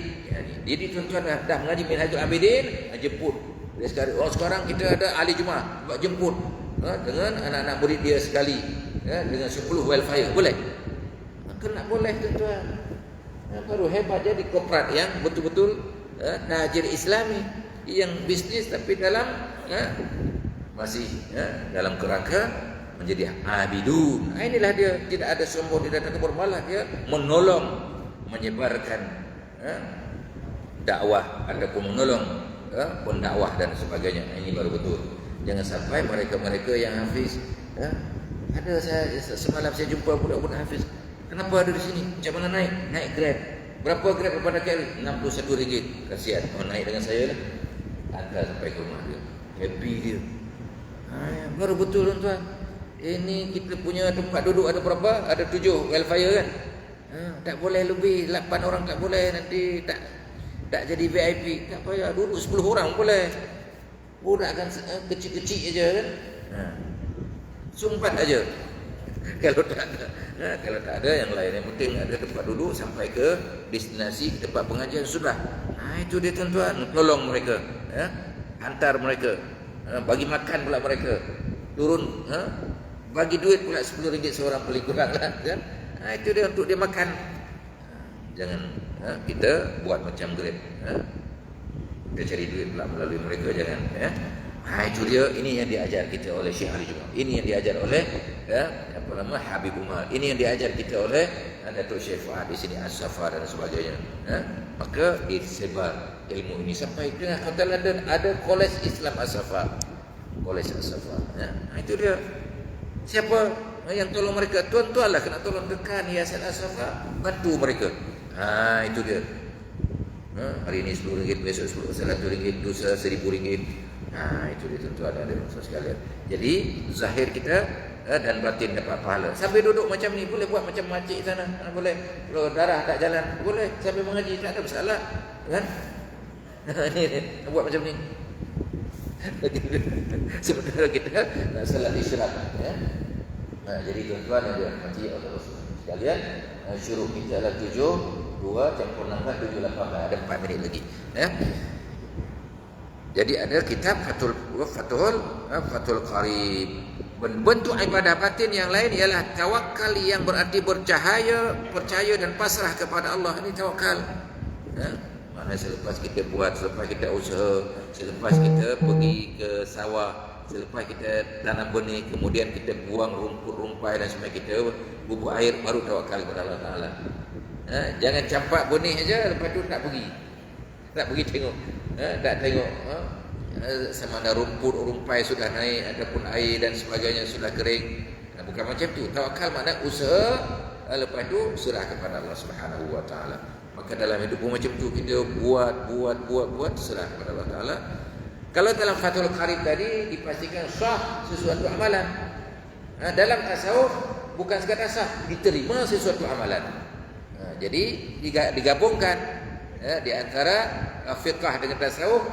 Jadi tuan-tuan dah mengaji Minhajul Abidin, jemput. Sekarang kita ada ahli Jumaah, buat jemput dengan anak-anak murid dia sekali, dengan 10 wildfire. Boleh? Kena boleh tuan-tuan. Baru hebat jadi korporat yang betul-betul tajir Islami, yang bisnis tapi dalam masih dalam kerangka menjadi abidun. Inilah dia, tidak ada sombong, tidak ada kebur, malah dia menolong menyebarkan dakwah ataupun menolong pendakwah dan sebagainya. Ini baru betul. Jangan sampai mereka-mereka yang hafiz, ada saya semalam saya jumpa budak-budak hafiz, Kenapa ada di sini? Macam mana naik? Naik Grab. Berapa Grab kepada KL? RM61. Kasihan. Naik dengan saya lah. Hantar sampai ke rumah dia. Happy dia. Baru betul tuan-tuan. Ini kita punya tempat duduk ada berapa? Ada 7 welfare kan? Tak boleh lebih 8 orang tak boleh. Nanti tak jadi VIP. Tak payah duduk 10 orang boleh. Budak kan kecil-kecil aja kan? Sumpat aja. Kalau tak ada yang lain, yang penting ada tempat duduk sampai ke destinasi tempat pengajian sudah. Itu dia tuan-tuan, tolong mereka, hantar mereka, bagi makan pula mereka, turun, bagi duit pula RM10 seorang paling kurang kan? Itu dia untuk dia makan. Jangan kita buat macam Grab, kita cari duit pula melalui mereka, jangan. Itu dia, ini yang diajar kita oleh Syekh Ali Jumaat. Ini yang diajar oleh Habib Umar. Ini yang diajar kita oleh Datuk Syekh Fuad di sini, As-Safa dan sebagainya. Maka disebar ilmu ini sampai dengan Hotel London ada Kolej Islam As-Safa. Kolej As-Safa. Itu dia. Siapa yang tolong mereka? Tuan-tuan lah kena tolong, tekan Yayasan As-Safa, bantu mereka. Itu dia. Hari ini RM10, besok RM100, lusa RM1,000. Itu dia tuan-tuan dan hadirin sekalian. Jadi zahir kita dan batin dapat pahala. Sambil duduk macam ni boleh buat macam makcik sana, boleh. Kalau darah tak jalan boleh sambil mengaji, tak ada masalah kan? Ni buat macam ni. Sebenarnya kita nak salat isyarat jadi tuan-tuan yang dirahmati oleh Rasulullah sekalian, syuruh kita adalah 7:2 campur 6 7:8, ada 4 minit lagi Jadi ada kitab Fathul Qarib. Bentuk ibadah batin yang lain ialah tawakal, yang berarti percaya dan pasrah kepada Allah. Ini tawakal. Mana selepas kita buat, selepas kita usaha, selepas kita pergi ke sawah, selepas kita tanam benih, kemudian kita buang rumput rumpai dan sebagainya, kita bubur air, baru tawakal kepada Allah Taala. Jangan campak benih aja lepas tu tak pergi tengok. Tak tengok sama ada rumput rumpai sudah naik ataupun air dan sebagainya sudah kering. Bukan macam tu. Tawakal makna usaha, lepas tu serah kepada Allah Subhanahu wa taala. Maka dalam hidup pun macam tu, kita buat serah kepada Allah Taala. Kalau dalam Fathul Qarib tadi dipastikan sah sesuatu amalan. Dalam tasawuf bukan sekadar sah, diterima sesuatu amalan. Jadi digabungkan di antara fiqh dengan tasawuf,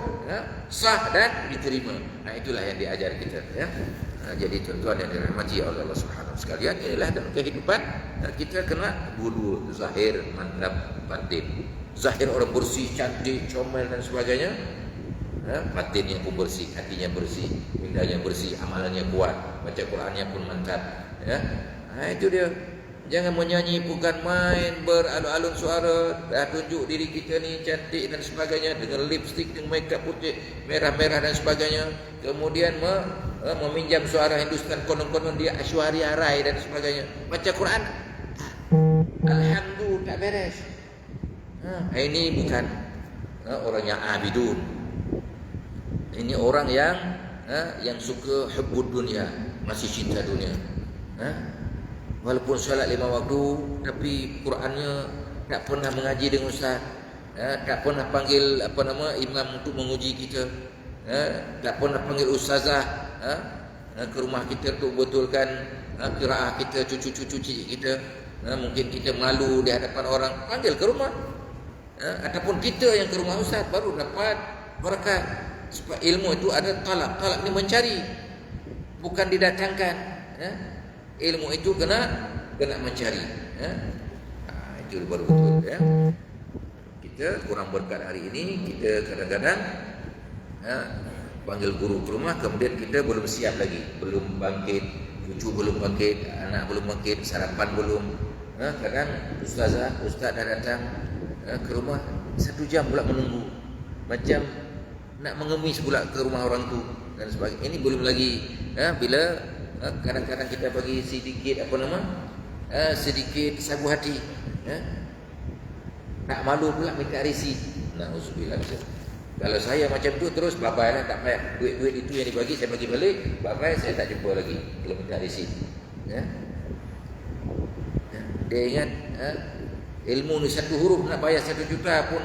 sah dan diterima. Itulah yang diajar kita Jadi tuan-tuan yang dirahmati oleh Allah Subhanahu sekalian, inilah dalam kehidupan kita kena dua zahir, mantap, batin. Zahir orang bersih, cantik, comel dan sebagainya. Batinnya pun bersih, hatinya bersih, lidahnya bersih, amalannya kuat, baca Qurannya pun mantap. Itu dia. Jangan menyanyi bukan main beralun-alun suara, dah tunjuk diri kita ni cantik dan sebagainya dengan lipstick, dengan makeup putih, merah-merah dan sebagainya. Kemudian meminjam suara Hindustan, konon-konon dia Aishwarya Rai dan sebagainya. Baca Quran, alhamdulillah tak beres. Ini bukan orang yang abidun. Ini orang yang suka hubbud dunia, masih cinta dunia. Walaupun solat 5 waktu, tapi Qurannya tak pernah mengaji dengan ustaz, tak pernah panggil imam untuk menguji kita, tak pernah panggil ustazah ke rumah kita untuk betulkan qiraah kita, cucu-cucu kita. Mungkin kita malu di hadapan orang, panggil ke rumah, ataupun kita yang ke rumah ustaz baru dapat berkat. Sebab ilmu itu ada talab. Talab ni mencari, bukan didatangkan. Ilmu itu kena mencari. Itu baru betul Kita kurang berkat hari ini, kita kadang-kadang panggil guru ke rumah, kemudian kita belum siap lagi, belum bangkit, cucu belum bangkit, anak belum bangkit, sarapan belum. Kadang ustaz dah datang ke rumah 1 jam pula menunggu, macam nak mengemis pula ke rumah orang tu dan sebagainya. Ini belum lagi bila kadang-kadang kita bagi sedikit sedikit sabu hati, tak malu pula minta resi. Na'udzubillah. Kalau saya macam tu terus, babai lah, tak payah duit-duit itu yang dibagi saya bagi balik, babai saya tak jumpa lagi kalau minta resi. Dia ingat ilmu ni satu huruf nak bayar 1 juta pun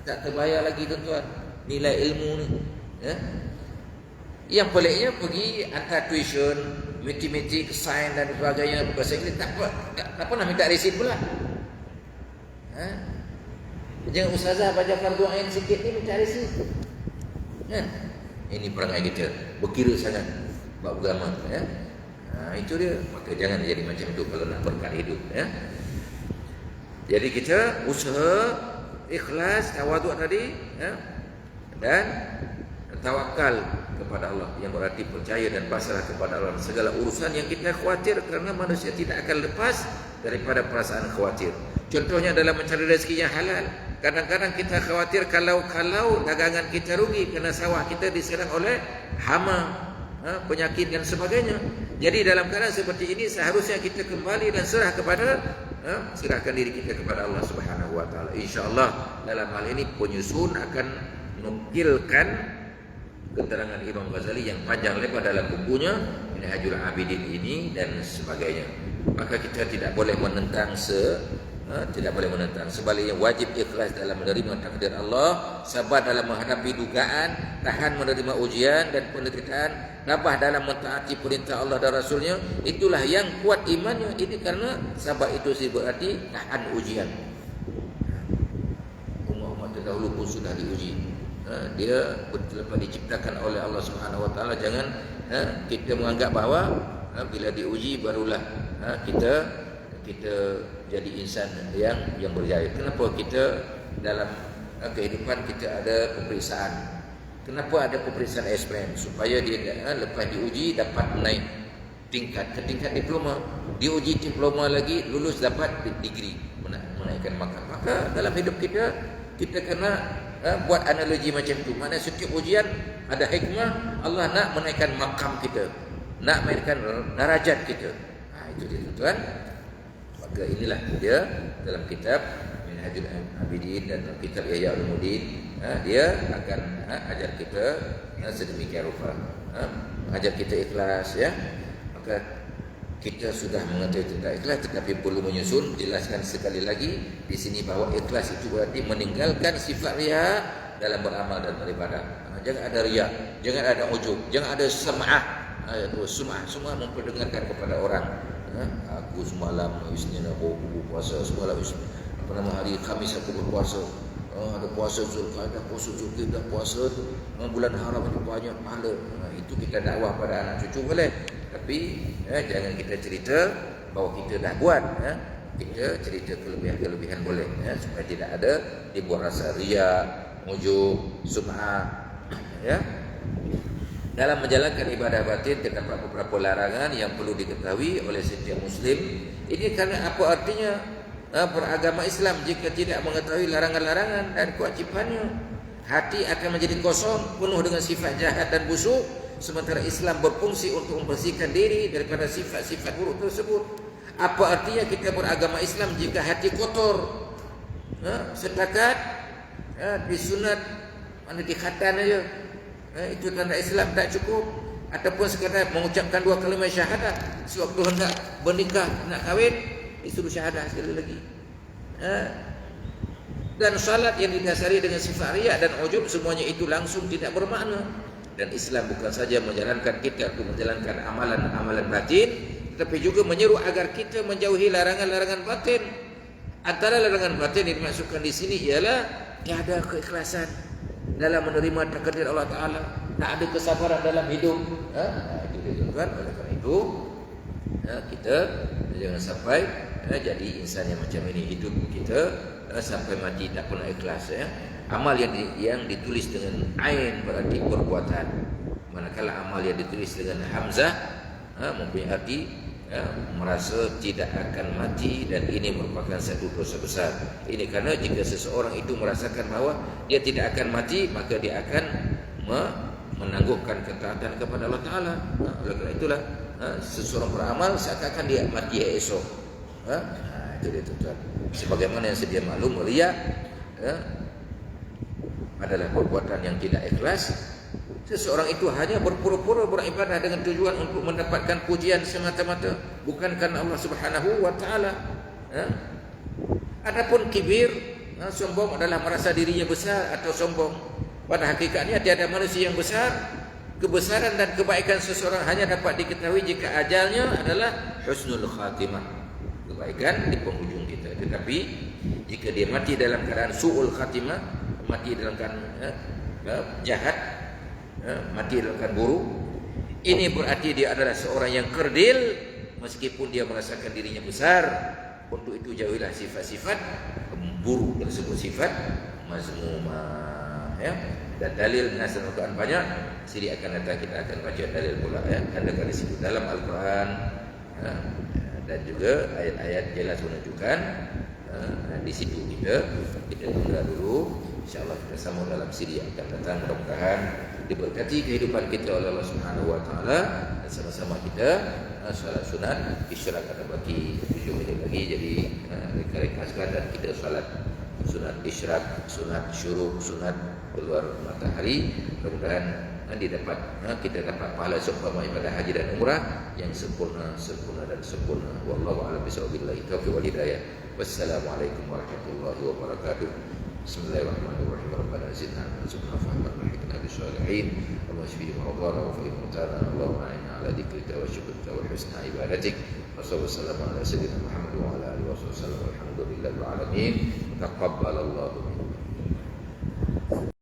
tak terbayar lagi tuan-tuan. Nilai ilmu ni. Yang peliknya pergi hantar tuition, matematik, sains dan sebagainya, bahasa Inggeris tak pernah minta resit pula. Jangan ustazah baca fardu ain sikit ni minta resit. Ini perangai kita, berkira sangat bab agama ya. Itu dia. Maka jangan jadi macam itu kalau nak berkat hidup ya. Jadi kita usaha ikhlas, tawaduk tadi ya, dan tawakal kepada Allah, yang berarti percaya dan pasrah kepada Allah segala urusan yang kita khawatir, kerana manusia tidak akan lepas daripada perasaan khawatir. Contohnya dalam mencari rezeki yang halal, kadang-kadang kita khawatir kalau dagangan kita rugi kerana sawah kita diserang oleh hama, penyakit dan sebagainya. Jadi dalam keadaan seperti ini seharusnya kita kembali dan serahkan diri kita kepada Allah Subhanahu wa taala. Insyaallah dalam hal ini penyusun akan menukilkan keterangan Imam Ghazali yang panjang lebar dalam bukunya Minhajul Abidin ini dan sebagainya. Maka kita tidak boleh menentang sebaliknya wajib ikhlas dalam menerima takdir Allah, sabar dalam menghadapi dugaan, tahan menerima ujian dan penderitaan, tabah dalam mentaati perintah Allah dan Rasulnya. Itulah yang kuat imannya. Ini karena sabar itu berarti tahan ujian. Umat-umat terdahulu pun sudah diuji. Dia lepas diciptakan oleh Allah Subhanahu wa taala. Jangan kita menganggap bahawa bila diuji barulah kita jadi insan yang berjaya. Kenapa kita dalam kehidupan kita ada peperiksaan? Kenapa ada peperiksaan SPM? Supaya dia lepas diuji dapat naik tingkat ke tingkat diploma. Diuji diploma lagi, lulus dapat degree, menaikkan makam. Maka dalam hidup kita kena buat analogi macam itu. Maksudnya setiap ujian ada hikmah. Allah nak menaikkan makam kita, nak menaikkan darajat kita. Itu dia tuan-tuan. Maka inilah dia dalam kitab Minhajul Abidin dan kitab Ihya Ulumuddin. Dia akan ajar kita sedemikian rupa, ajar kita ikhlas ya. Maka kita sudah mengetahui tentang ikhlas, tetapi perlu menyusun. Jelaskan sekali lagi di sini bahawa ikhlas itu berarti meninggalkan sifat riya dalam beramal dan beribadah. Jangan ada riya, jangan ada ujub, jangan ada sum'ah. Sum'ah semua memperdengarkan kepada orang. Aku semalam Isnin aku puasa, semalam hari Khamis aku berpuasa. Ada puasa Zulqa'dah, puasa Zulqa'dah, puasa bulan haram itu banyak pahala. Itu kita dakwah pada anak cucu boleh. Tapi jangan kita cerita bahawa kita dah buat. Kita cerita kelebihan-kelebihan boleh supaya tidak ada dibuat rasa riya, ujub, sum'ah ya. Dalam menjalankan ibadah batin terdapat beberapa larangan yang perlu diketahui oleh setiap muslim. Ini kerana apa artinya beragama Islam jika tidak mengetahui larangan-larangan dan kewajipannya? Hati akan menjadi kosong, penuh dengan sifat jahat dan busuk. Sementara Islam berfungsi untuk membersihkan diri daripada sifat-sifat buruk tersebut. Apa artinya kita beragama Islam jika hati kotor? Setakat disunat, mana di khatan aja. Itu tanda Islam tak cukup. Ataupun sekadar mengucapkan 2 kalimah syahadat, sewaktu hendak bernikah, nak kahwin, disuruh syahadat sekali lagi. Dan salat yang didasari dengan sifat riya dan ujub, semuanya itu langsung tidak bermakna. Dan Islam bukan saja menjalankan kita untuk menjalankan amalan-amalan batin, tetapi juga menyeru agar kita menjauhi larangan-larangan batin. Antara larangan batin yang dimaksudkan di sini ialah tiada keikhlasan dalam menerima takdir Allah Ta'ala, tak ada kesabaran dalam hidup. Itu dia kan. Oleh kerana itu kita jangan sampai jadi insan yang macam ini. Hidup kita sampai mati tak pernah ikhlas ya. Amal yang ditulis dengan ain berarti perbuatan, manakala amal yang ditulis dengan hamzah mempunyai arti merasa tidak akan mati, dan ini merupakan satu dosa besar. Ini kerana jika seseorang itu merasakan bahawa dia tidak akan mati, maka dia akan menangguhkan ketaatan kepada Allah Ta'ala. Oleh kerana itulah seseorang beramal seakan-akan dia mati esok. Itu dia tuan-tuan. Sebagaimana yang sedia maklum, riya adalah perbuatan yang tidak ikhlas. Seseorang itu hanya berpura-pura beribadah dengan tujuan untuk mendapatkan pujian semata-mata, bukan karena Allah Subhanahu wa taala. Ya. Adapun kibir, sombong adalah merasa dirinya besar atau sombong. Pada hakikatnya tiada manusia yang besar. Kebesaran dan kebaikan seseorang hanya dapat diketahui jika ajalnya adalah husnul khatimah, kebaikan di penghujung kita. Tetapi jika dia mati dalam keadaan su'ul khatimah, mati dalam keadaan jahat, mati dalam keadaan buruk, ini berarti dia adalah seorang yang kerdil meskipun dia merasakan dirinya besar. Untuk itu jauhilah sifat-sifat buruk tersebut, sifat mazmumah, ya. Dan dalil nasal Al-Quran banyak. Sini akan datang kita akan baca dalil pula, ya. Ada di situ dalam Al-Quran, dan juga ayat-ayat jelas menunjukkan. Di situ kita tunda dulu. InsyaAllah kita sambung dalam siri yang akan datang. Mudah-mudahan diberkati kehidupan kita oleh Allah Subhanahu Wa Taala, dan sama-sama kita salat sunat isyarat ada bagi 7 minit lagi. Jadi ringkas-ringkaskan dan kita salat sunat isyarat, sunat syuruk, sunat keluar matahari. Mudah-mudahan kita dapat pahala seumpama ibadah haji dan umrah yang sempurna dan sempurna. Wallahu a'lam bishawab. Billahi taufiq wal hidayah. Wassalamualaikum warahmatullahi wabarakatuh. Bismillahirrahmanirrahim. Rabbana zidna ilma fahman wa hikmatan bis-shalihin. Allahumma shfi maradana wa fi mutana. Allahumma inna ala dzikrika wa syukrika wa husna ibadatik. Wassalamu ala sayyidina Muhammad wa ala alihi wasallam. Walhamdulillahil alamin. Taqabbalallahu minna.